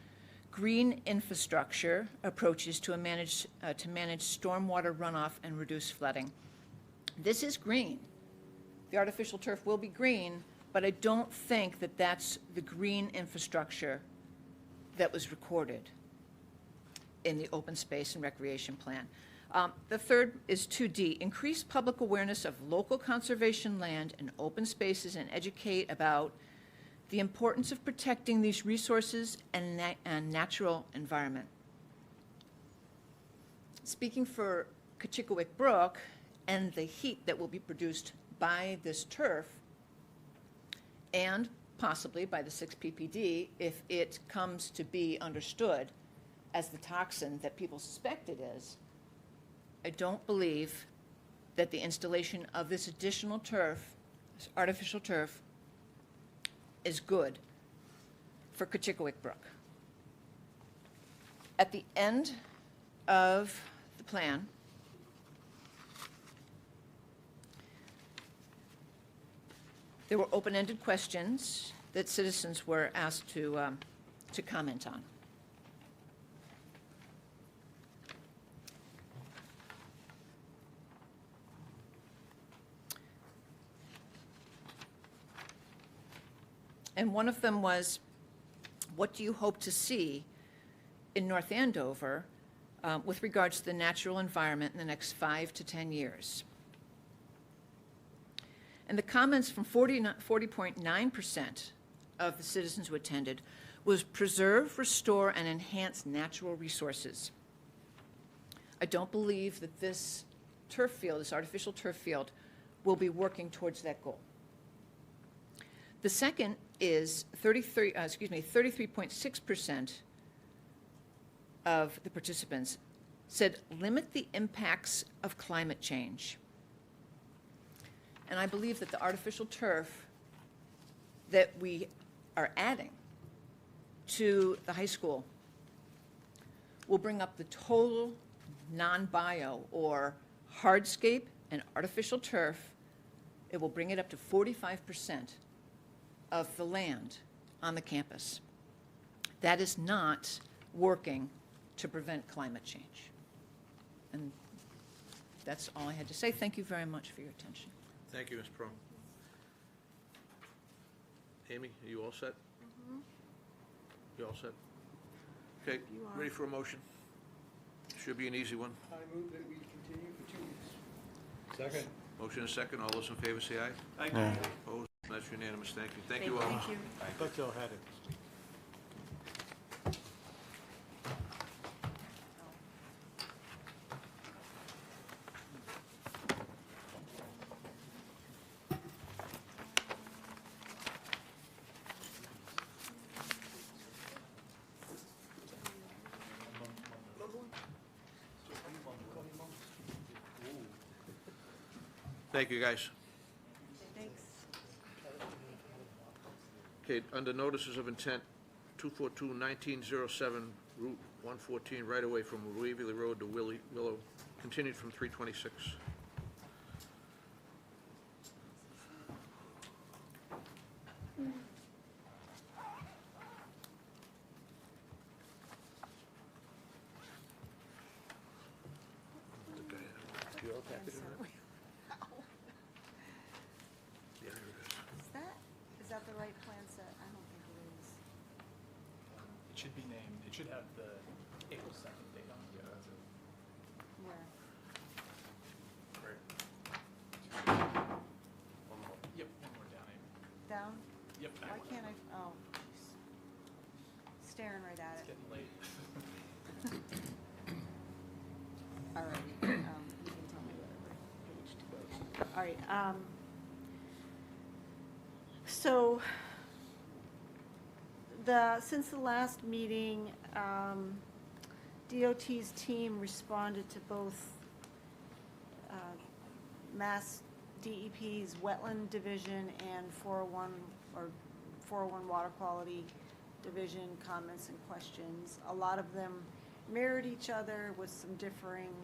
green infrastructure approaches to manage stormwater runoff and reduce flooding. This is green. The artificial turf will be green, but I don't think that that's the green infrastructure that was recorded in the open space and recreation plan. The third is 2D, increase public awareness of local conservation land and open spaces and educate about the importance of protecting these resources and natural environment. Speaking for Kachikowick Brook and the heat that will be produced by this turf, and possibly by the 6-PPD, if it comes to be understood as the toxin that people suspect it is, I don't believe that the installation of this additional turf, this artificial turf, is good for Kachikowick Brook. At the end of the plan, there were open-ended questions that citizens were asked to comment on. And one of them was, what do you hope to see in North Andover with regards to the natural environment in the next 5 to 10 years? And the comments from 40.9% of the citizens who attended was preserve, restore, and enhance natural resources. I don't believe that this turf field, this artificial turf field, will be working towards that goal. The second is 33.6% of the participants said limit the impacts of climate change. And I believe that the artificial turf that we are adding to the high school will bring up the total non-bio or hardscape and artificial turf. It will bring it up to 45% of the land on the campus. That is not working to prevent climate change. And that's all I had to say. Thank you very much for your attention. Thank you, Ms. Pro. Amy, are you all set? You all set? Okay, You are. ready for a motion? Should be an easy one. I move that we continue for 2 weeks. Second. Motion is second. All those in favor say aye. Aye. Opposed? That's unanimous. Thank you. Thank you all. Thank you. I thought y'all had it. Thank you, guys. Thanks. Okay, under notices of intent, 242-1907, Route 114, right away from Waverly Road to Willow, continued from 326. Is that the right plan set? I don't think it is. It should be named, it should have the April 2nd date on it. Where? Right. Yep, one more down, Amy. Why can't I, oh, staring right at it. Getting late. All right, you can tell me whatever page to go to. All right, so, since the last meeting, DOT's team responded to both Mass DEP's Wetland Division and 401 Water Quality Division comments and questions. A lot of them mirrored each other with some differing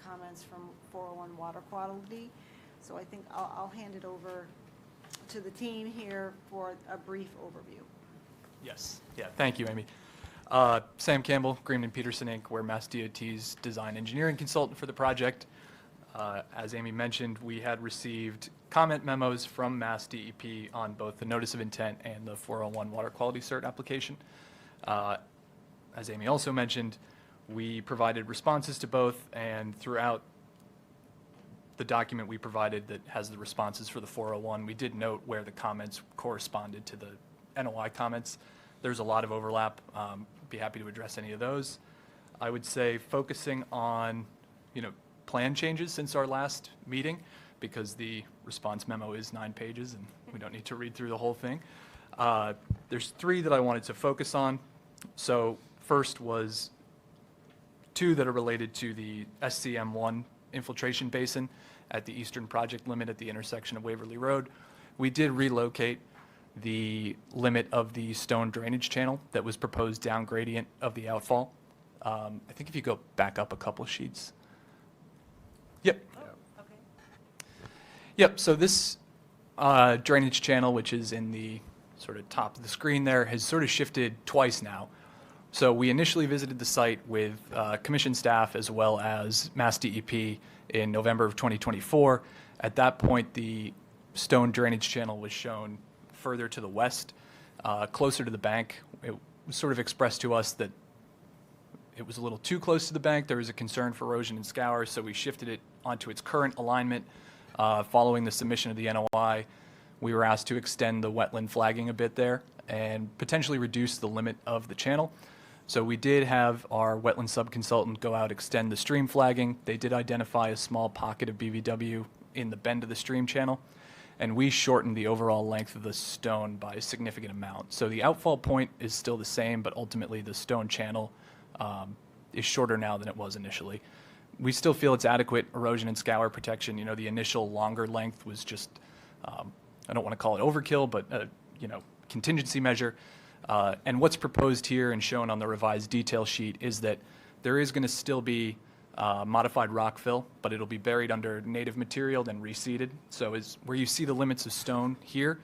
comments from 401 Water Quality. So I think I'll hand it over to the team here for a brief overview. Yes. Yeah, thank you, Amy. Sam Campbell, Greenman Peterson, Inc., we're Mass DOT's design engineering consultant for the project. As Amy mentioned, we had received comment memos from Mass DEP on both the notice of intent and the 401 water quality cert application. As Amy also mentioned, we provided responses to both, and throughout the document we provided that has the responses for the 401, we did note where the comments corresponded to the NOI comments. There's a lot of overlap. Be happy to address any of those. I would say focusing on, plan changes since our last meeting, because the response memo is 9 pages and we don't need to read through the whole thing. There's 3 that I wanted to focus on. So first was 2 that are related to the SCM1 infiltration basin at the eastern project limit at the intersection of Waverly Road. We did relocate the limit of the stone drainage channel that was proposed down gradient of the outfall. I think if you go back up a couple of sheets. Yep. Okay. Yep, so this drainage channel, which is in the sort of top of the screen there, has sort of shifted twice now. So we initially visited the site with commission staff as well as Mass DEP in November of 2024. At that point, the stone drainage channel was shown further to the west, closer to the bank. It was sort of expressed to us that it was a little too close to the bank. There was a concern for erosion and scour, so we shifted it onto its current alignment. Following the submission of the NOI, we were asked to extend the wetland flagging a bit there and potentially reduce the limit of the channel. So we did have our wetland subconsultant go out, extend the stream flagging. They did identify a small pocket of BVW in the bend of the stream channel, and we shortened the overall length of the stone by a significant amount. So the outfall point is still the same, but ultimately the stone channel is shorter now than it was initially. We still feel it's adequate erosion and scour protection. The initial longer length was just, I don't want to call it overkill, but contingency measure. And what's proposed here and shown on the revised detail sheet is that there is going to still be modified rock fill, but it'll be buried under native material, then reseeded. So where you see the limits of stone here,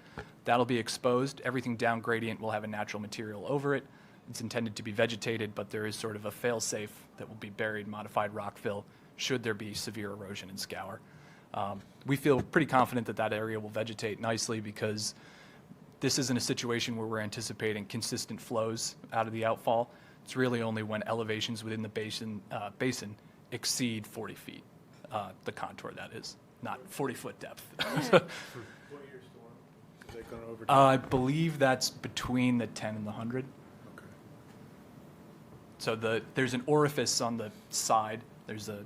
that'll be exposed. Everything down gradient will have a natural material over it. It's intended to be vegetated, but there is sort of a fail-safe that will be buried modified rock fill should there be severe erosion and scour. We feel pretty confident that that area will vegetate nicely because this isn't a situation where we're anticipating consistent flows out of the outfall. It's really only when elevations within the basin exceed 40 feet, the contour that is, not 40-foot depth. I believe that's between the 10 and the 100. Okay. So there's an orifice on the side. There's a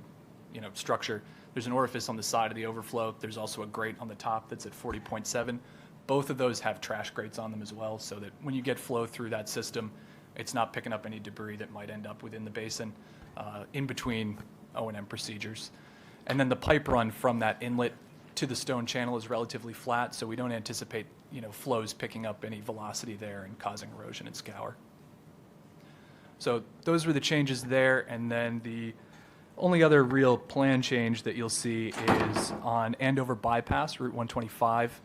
structure. There's an orifice on the side of the overflow. There's also a grate on the top that's at 40.7. Both of those have trash grates on them as well, so that when you get flow through that system, it's not picking up any debris that might end up within the basin in between O&M procedures. And then the pipe run from that inlet to the stone channel is relatively flat, so we don't anticipate flows picking up any velocity there and causing erosion and scour. So those were the changes there, and then the only other real plan change that you'll see is on Andover Bypass, Route 125.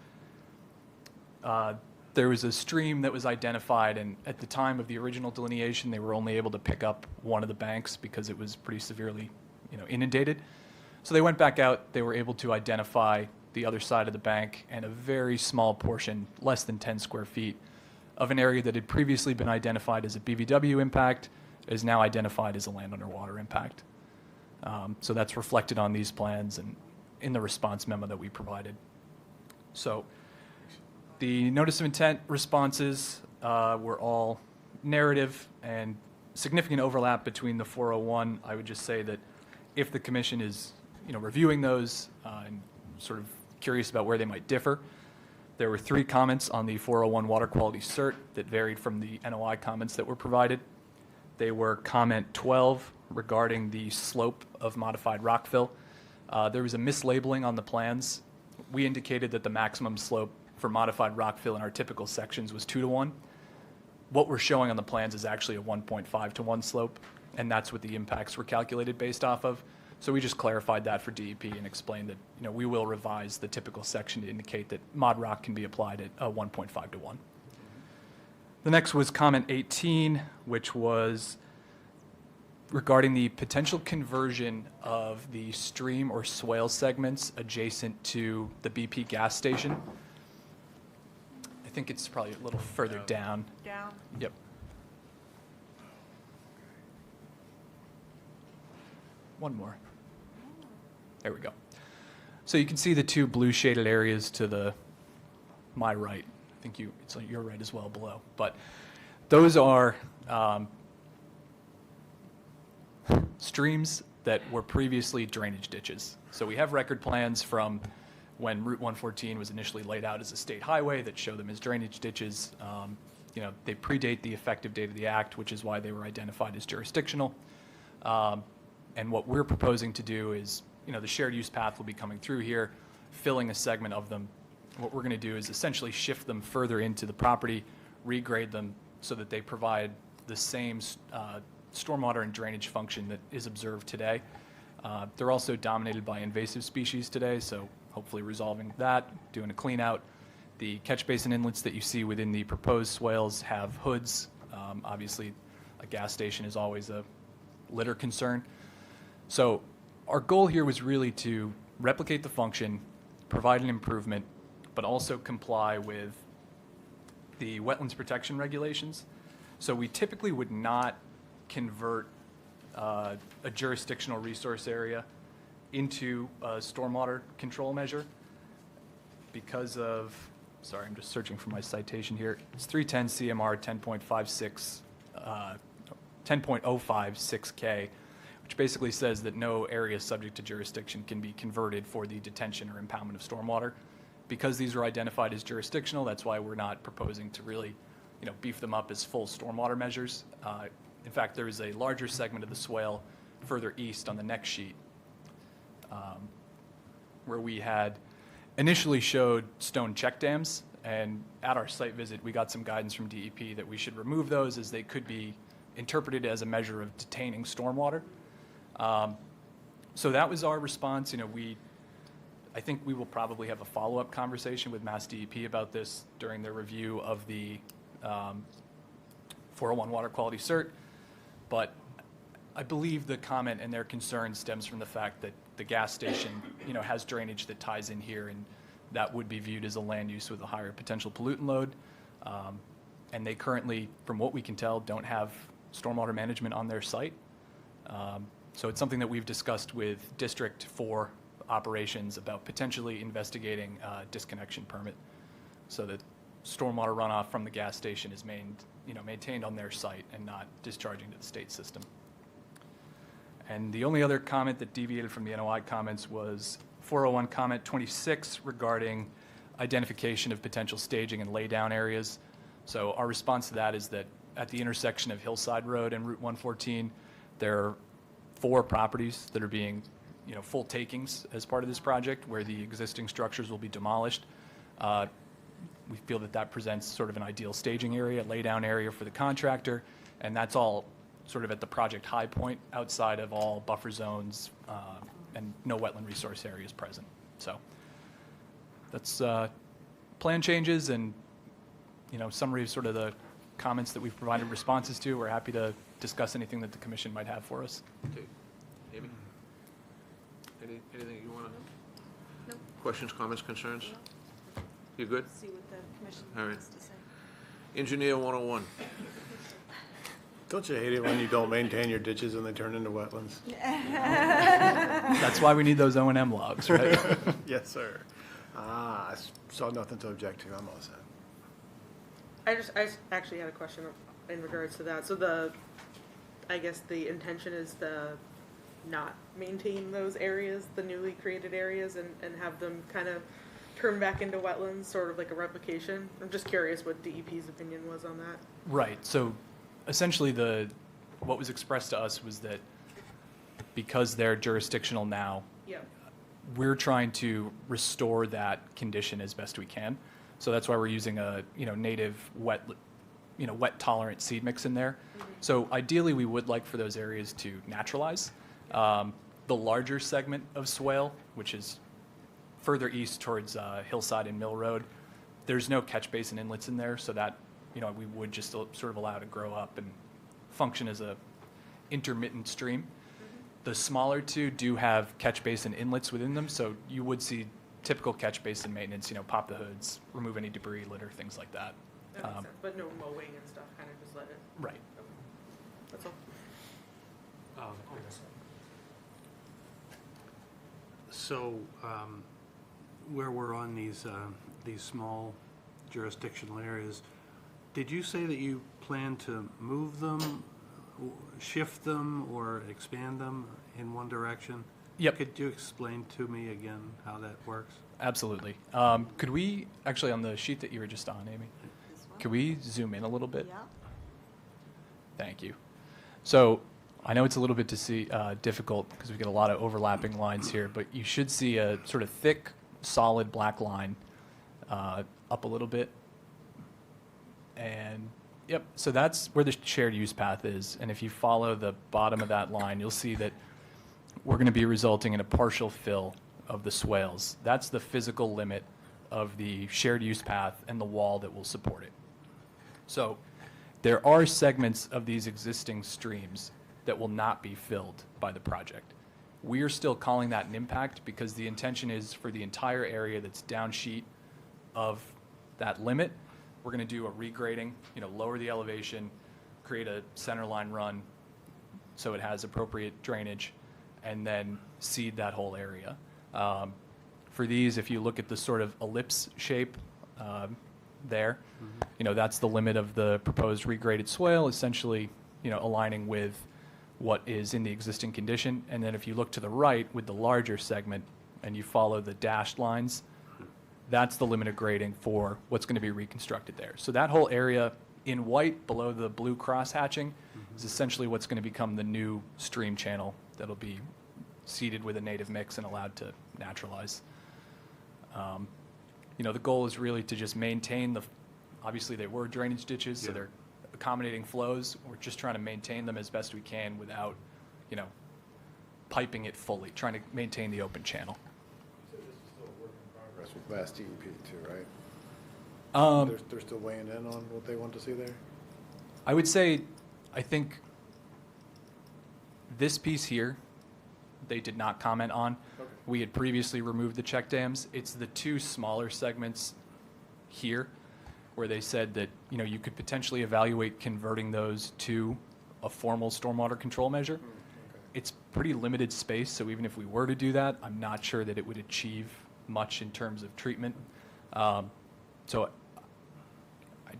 There was a stream that was identified, and at the time of the original delineation, they were only able to pick up one of the banks because it was pretty severely, inundated. So they went back out. They were able to identify the other side of the bank and a very small portion, less than 10 square feet, of an area that had previously been identified as a BVW impact is now identified as a land underwater impact. So that's reflected on these plans and in the response memo that we provided. So The notice of intent responses were all narrative and significant overlap between the 401. I would just say that if the commission is, reviewing those and sort of curious about where they might differ, there were 3 comments on the 401 water quality cert that varied from the NOI comments that were provided. They were comment 12 regarding the slope of modified rockfill. There was a mislabeling on the plans. We indicated that the maximum slope for modified rockfill in our typical sections was 2-to-1. What we're showing on the plans is actually a 1.5-to-1 slope, and that's what the impacts were calculated based off of. So we just clarified that for DEP and explained that we will revise the typical section to indicate that mod rock can be applied at a 1.5-to-1. The next was comment 18, which was regarding the potential conversion of the stream or swale segments adjacent to the BP gas station. I think it's probably a little further down. Down. Yep. One more. There we go. So you can see the 2 blue shaded areas to my right. I think it's on your right as well below. But those are streams that were previously drainage ditches. So we have record plans from when Route 114 was initially laid out as a state highway that show them as drainage ditches. They predate the effective date of the act, which is why they were identified as jurisdictional. And what we're proposing to do is, the shared use path will be coming through here, filling a segment of them. What we're going to do is essentially shift them further into the property, regrade them so that they provide the same stormwater and drainage function that is observed today. They're also dominated by invasive species today, so hopefully resolving that, doing a clean out. The catch basin inlets that you see within the proposed swales have hoods. Obviously, a gas station is always a litter concern. So our goal here was really to replicate the function, provide an improvement, but also comply with the wetlands protection regulations. So we typically would not convert a jurisdictional resource area into a stormwater control measure because of, sorry, I'm just searching for my citation here. It's 310 CMR 10.056K, which basically says that no area subject to jurisdiction can be converted for the detention or impoundment of stormwater. Because these are identified as jurisdictional, that's why we're not proposing to really, beef them up as full stormwater measures. In fact, there is a larger segment of the swale further east on the next sheet where we had initially showed stone check dams, and at our site visit, we got some guidance from DEP that we should remove those as they could be interpreted as a measure of detaining stormwater. So that was our response. I think we will probably have a follow-up conversation with Mass DEP about this during their review of the 401 water quality cert. But I believe the comment and their concern stems from the fact that the gas station, has drainage that ties in here, and that would be viewed as a land use with a higher potential pollutant load. And they currently, from what we can tell, don't have stormwater management on their site. So it's something that we've discussed with District 4 operations about potentially investigating a disconnection permit so that stormwater runoff from the gas station is maintained on their site and not discharging to the state system. And the only other comment that deviated from the NOI comments was 401 comment 26 regarding identification of potential staging and laydown areas. So our response to that is that at the intersection of Hillside Road and Route 114, there are 4 properties that are being, full takings as part of this project where the existing structures will be demolished. We feel that that presents sort of an ideal staging area, laydown area for the contractor, and that's all sort of at the project high point outside of all buffer zones and no wetland resource areas present. So that's plan changes and, summary of sort of the comments that we've provided responses to. We're happy to discuss anything that the commission might have for us. Okay. Amy? Anything you want to? No. Questions, comments, concerns? You good? See what the commission All right. has to say. Engineer 101. Don't you hate it when you don't maintain your ditches and they turn into wetlands? That's why we need those O&M logs, right? Yes, sir. I saw nothing to object to, I'm all set. I just actually had a question in regards to that. So I guess the intention is to not maintain those areas, the newly created areas, and have them kind of turn back into wetlands, sort of like a replication. I'm just curious what DEP's opinion was on that. Right. So essentially what was expressed to us was that because they're jurisdictional now, Yep. we're trying to restore that condition as best we can. So that's why we're using a native wet tolerant seed mix in there. So ideally, we would like for those areas to naturalize. The larger segment of swale, which is further east towards Hillside and Mill Road, there's no catch basin inlets in there, so that we would just sort of allow to grow up and function as a intermittent stream. The smaller two do have catch basin inlets within them, so you would see typical catch basin maintenance, pop the hoods, remove any debris, litter, things like that. That makes sense. But no mowing and stuff, kind of just let it. Right. That's all. So, where we're on these small jurisdictional areas, did you say that you plan to move them, shift them, or expand them in one direction? Yep. Could you explain to me again how that works? Absolutely. Could we, actually on the sheet that you were just on, Amy, could we zoom in a little bit? Yeah. Thank you. So I know it's a little bit difficult because we get a lot of overlapping lines here, but you should see a sort of thick, solid black line up a little bit. And yep, so that's where the shared use path is. And if you follow the bottom of that line, you'll see that we're going to be resulting in a partial fill of the swales. That's the physical limit of the shared use path and the wall that will support it. So there are segments of these existing streams that will not be filled by the project. We are still calling that an impact because the intention is for the entire area that's downsheet of that limit, we're going to do a regrading, lower the elevation, create a center line run so it has appropriate drainage, and then seed that whole area. For these, if you look at the sort of ellipse shape there, that's the limit of the proposed regraded swale, essentially, aligning with what is in the existing condition. And then if you look to the right with the larger segment and you follow the dashed lines, that's the limit of grading for what's going to be reconstructed there. So that whole area in white below the blue cross hatching is essentially what's going to become the new stream channel that'll be seeded with a native mix and allowed to naturalize. The goal is really to just maintain obviously they were drainage ditches, so they're accommodating flows. We're just trying to maintain them as best we can without, piping it fully, trying to maintain the open channel. So this is still a work in progress with Mass DEP too, right? They're still weighing in on what they want to see there? I would say, I think this piece here, they did not comment on. Okay. We had previously removed the check dams. It's the two smaller segments here where they said that, you could potentially evaluate converting those to a formal stormwater control measure. Okay. It's pretty limited space, so even if we were to do that, I'm not sure that it would achieve much in terms of treatment. So I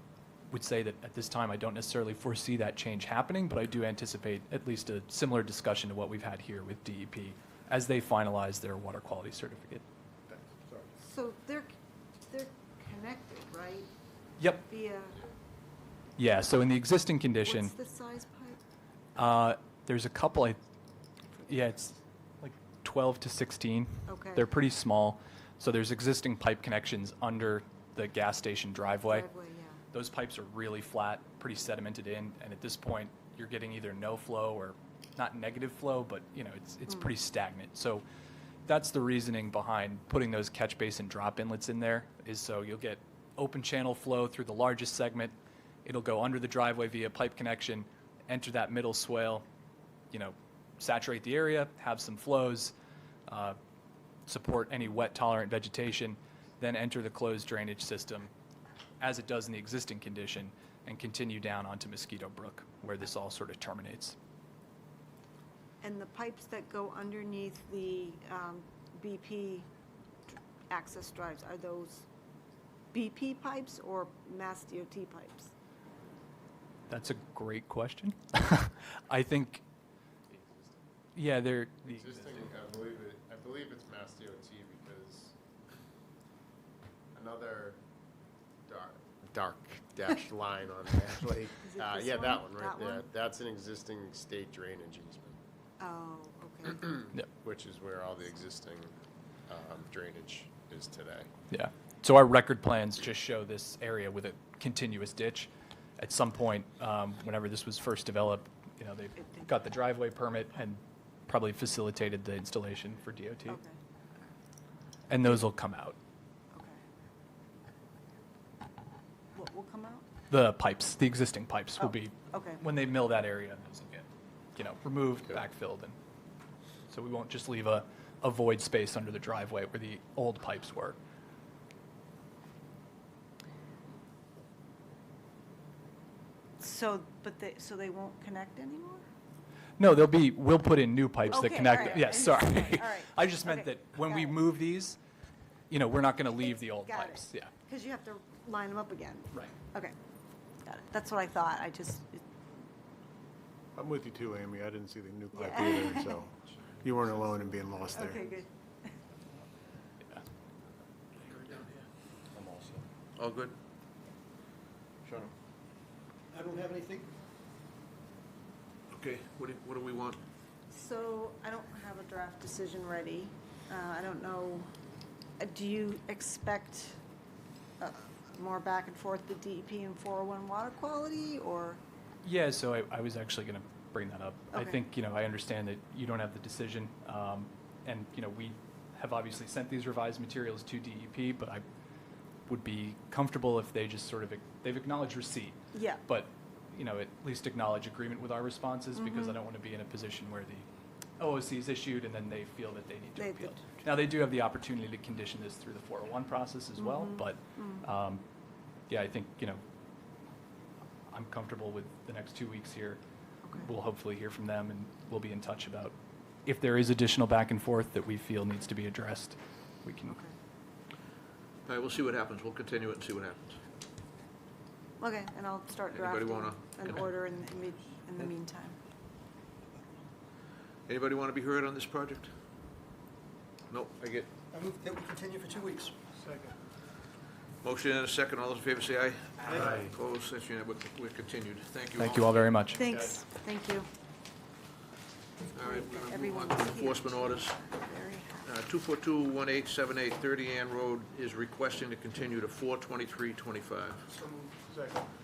would say that at this time, I don't necessarily foresee that change happening, but I do anticipate at least a similar discussion to what we've had here with DEP as they finalize their water quality certificate. Thanks, sorry. So they're connected, right? Yep. Via, Yeah, so in the existing condition, what's the size pipe? there's a couple, it's like 12 to 16. Okay. They're pretty small. So there's existing pipe connections under the gas station driveway. Driveway, yeah. Those pipes are really flat, pretty sedimented in, and at this point, you're getting either no flow or not negative flow, but it's pretty stagnant. So that's the reasoning behind putting those catch basin drop inlets in there, is so you'll get open channel flow through the largest segment. It'll go under the driveway via pipe connection, enter that middle swale, saturate the area, have some flows, support any wet tolerant vegetation, then enter the closed drainage system as it does in the existing condition and continue down onto Mosquito Brook where this all sort of terminates. And the pipes that go underneath the BP access drives, are those BP pipes or Mass DOT pipes? That's a great question. I think, yeah, they're the Existing, I believe it's Mass DOT because another dark dashed line on that, like, Is it this yeah, one? that one right That there. one? That's an existing state drainage easement, Oh, okay. Yep. which is where all the existing drainage is today. Yeah. So our record plans just show this area with a continuous ditch. At some point, whenever this was first developed, you know, they got the driveway permit and probably facilitated the installation for DOT. Okay, And those will come out. okay. What will come out? The pipes, the existing pipes will Oh, be, okay. when they mill that area, those will get, you know, removed, backfilled, and so we won't just leave a void space under the driveway where the old pipes were. So, so they won't connect anymore? No, we'll put in new pipes that Okay, connect. all right, Yes, all sorry. right, all right. I just meant Okay, that when got we it. move these, you know, we're not going to leave the old Got it. pipes. Yeah. Because you have to line them up again. Right. Okay, got it. That's what I thought. I'm with you too, Amy. I didn't see the new pipe Yeah. either, so you weren't alone in being lost there. Okay, good. All good? Sean? I don't have anything. Okay, what do we want? So I don't have a draft decision ready. I don't know, do you expect more back and forth with DEP and 401 water quality, or? Yeah, so I was actually going to bring that up. I Okay. think, you know, I understand that you don't have the decision, and, you know, we have obviously sent these revised materials to DEP, but I would be comfortable if they just sort of, they've acknowledged receipt. Yeah. But, you know, at least acknowledge agreement with our responses, because Mm-hmm. I don't want to be in a position where the OOC is issued and then they feel that they need to They- appeal. Now, they do have the opportunity to condition this through the 401 process as well, Mhm. but, Mm. yeah, I think, you know, I'm comfortable with the next 2 weeks here. Okay. We'll hopefully hear from them, and we'll be in touch about if there is additional back and forth that we feel needs to be addressed. We can. Okay. All right, we'll see what happens. We'll continue it and see what happens. Okay, and I'll start Anybody drafting wanna- an order in the meantime. Anybody want to be heard on this project? No, I get I move that we continue for 2 weeks. motion and a second. All those in favor say aye. Aye. Opposed, that's unanimous. We're continued. Thank you all. Thank you all very much. Thanks, thank you. All right, we're going to move on Everyone's to here. enforcement orders. Very happy. 242-1878 30 Ann Road is requesting to continue to 4/23/25.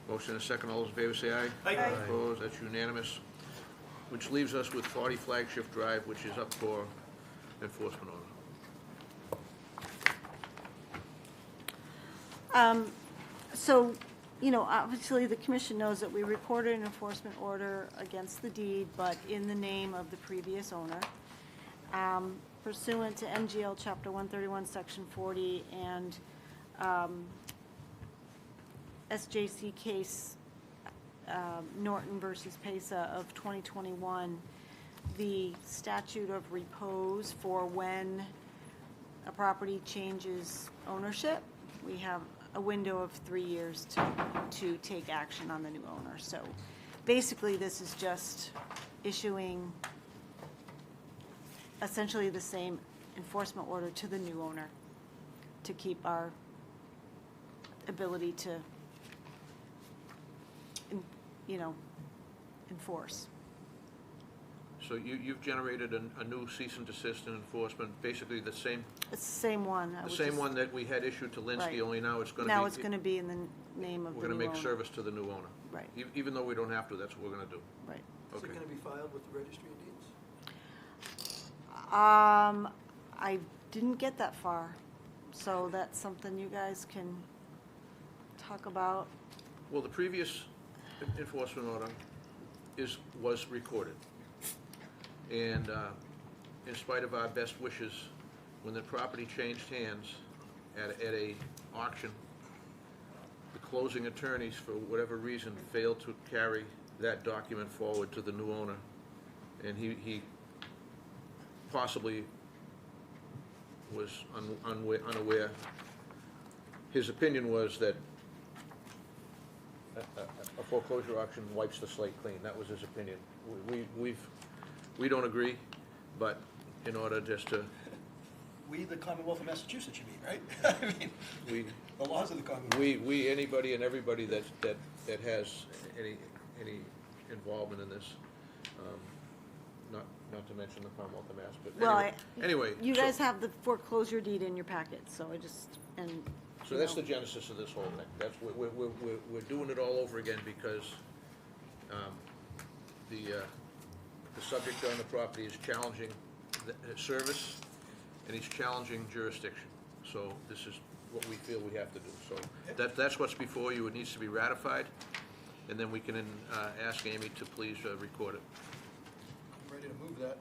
Motion and a second. All those in favor say aye. Aye. Opposed, that's unanimous. Which leaves us with 40 Flagship Drive, which is up for enforcement order. So, you know, obviously, the commission knows that we recorded an enforcement order against the deed, but in the name of the previous owner. Pursuant to MGL Chapter 131, Section 40, and SJC case Norton versus Pesa of 2021, the statute of repose for when a property changes ownership, we have a window of 3 years to take action on the new owner. So basically, this is just issuing essentially the same enforcement order to the new owner to keep our ability to, you know, enforce. So you've generated a new cease and desist and enforcement, basically the same, It's the same one. the same one that we had issued to Linsky, Right. only now it's going to be. Now it's going to be in the name of We're the going new to owner. make service to the new owner. Right, Even though we don't have to, that's what we're going to do. right. Is it Okay. going to be filed with the registry of deeds? I didn't get that far, so that's something you guys can talk about. Well, the previous enforcement order was recorded. And in spite of our best wishes, when the property changed hands at a auction, the closing attorneys, for whatever reason, failed to carry that document forward to the new owner. And he possibly was unaware. His opinion was that a foreclosure auction wipes the slate clean. That was his opinion. We don't agree, but in order just to, We, the Commonwealth of Massachusetts, you mean, right? I mean, we, the laws of the Commonwealth. we, anybody and everybody that has any involvement in this, not to mention the Commonwealth of Mass, but Well, anyway. You so- guys have the foreclosure deed in your packet, so I just, and. So you that's know. the genesis of this whole thing. That's, we're doing it all over again because the subject on the property is challenging the service, and he's challenging jurisdiction. So this is what we feel we have to do. So that's what's before you. It needs to be ratified, and then we can ask Amy to please record it. I'm ready to move that.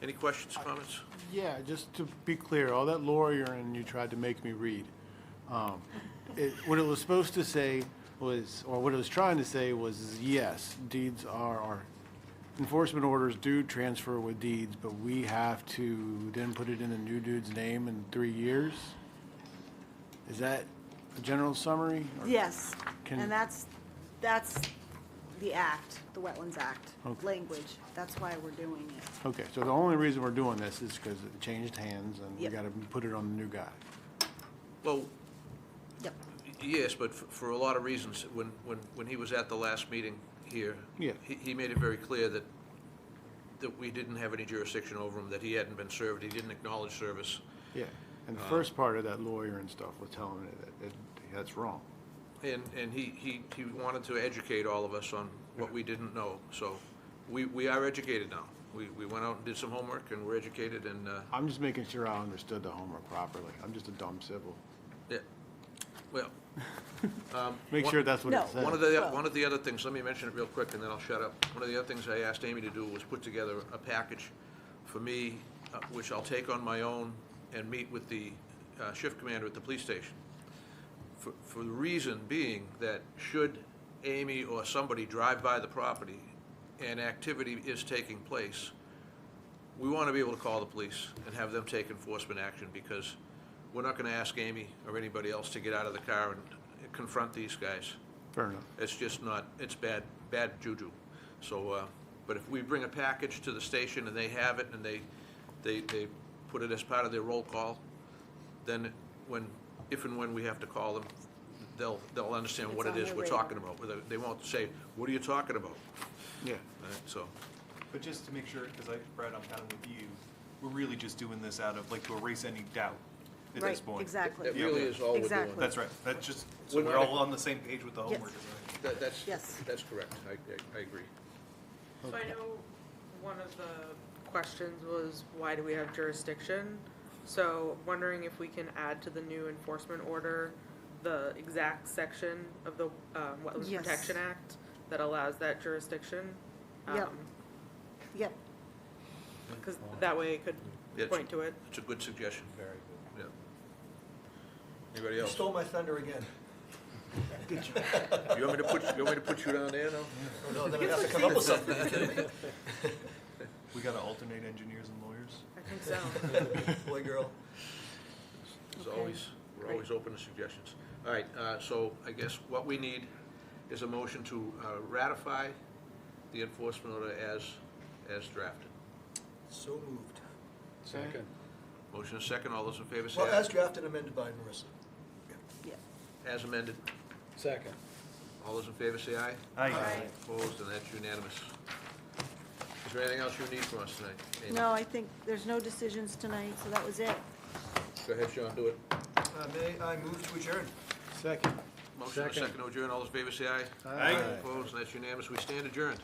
Any questions, comments? Yeah, just to be clear, all that lawyering you tried to make me read, what it was supposed to say was, or what it was trying to say was, yes, deeds or enforcement orders do transfer with deeds, but we have to then put it in the new dude's name in 3 years? Is that a general summary? Or Yes, can- and that's the act, the Wetlands Act Okay. language. That's why we're doing it. Okay, so the only reason we're doing this is because it changed hands and we Yep. gotta put it on the new guy. Well, Yep. yes, but for a lot of reasons. When he was at the last meeting here, Yeah. he made it very clear that we didn't have any jurisdiction over him, that he hadn't been served, he didn't acknowledge service. Yeah, and the first part of that lawyer and stuff was telling me that that's wrong. And he wanted to educate all of us on what we didn't know. So we are educated now. We went out and did some homework, and we're educated, and, I'm just making sure I understood the homework properly. I'm just a dumb civil. yeah, well. Make sure that's what No. it says. One of the other things, let me mention it real quick, and then I'll shut up. One of the other things I asked Amy to do was put together a package for me, which I'll take on my own and meet with the shift commander at the police station. For the reason being that should Amy or somebody drive by the property and activity is taking place, we want to be able to call the police and have them take enforcement action, because we're not going to ask Amy or anybody else to get out of the car and confront these guys. Fair enough. It's just not, it's bad juju. So, but if we bring a package to the station and they have it and they put it as part of their roll call, then if and when we have to call them, they'll understand what It's it on is their we're radar. talking about. They won't say, what are you talking about? Yeah. All right, so, But just to make sure, because Brad, I'm kind of with you, we're really just doing this out of, like, to erase any doubt at Right, this point. exactly. that really is all we're doing. Exactly. That's right. That's just, so We're we're not- all on the same page with the Yes. homework, is right? Yes. That's correct. I agree. So I know one of the questions was, why do we have jurisdiction? So wondering if we can add to the new enforcement order the exact section of the Wetlands Yes. Protection Act that allows that jurisdiction. Yep. Yep. Because that way it could Yeah, point to it. It's a good suggestion. Very good. Yeah. Anybody You else? stole my thunder again. You want me to put you down there now? Oh, no, then I have to come up with something. Are you kidding me? We gotta alternate engineers and lawyers. I think so. Boy, girl. As Okay. always, we're always open to suggestions. All right, so I guess what we need is a motion to ratify the enforcement order as drafted. So moved. Second. Motion is second. All those in favor say Well, aye. as drafted and amended by Marissa. Yeah. As amended. Second. All those in favor say aye. Aye. Opposed, and that's unanimous. Is there anything else you need from us tonight, Amy? No, I think there's no decisions tonight, so that was it. Go ahead, Sean, do it. May I move to adjourn? Second. Motion and Second. second to adjourn. All those in favor say aye. Aye. Opposed, and that's unanimous. We stand adjourned.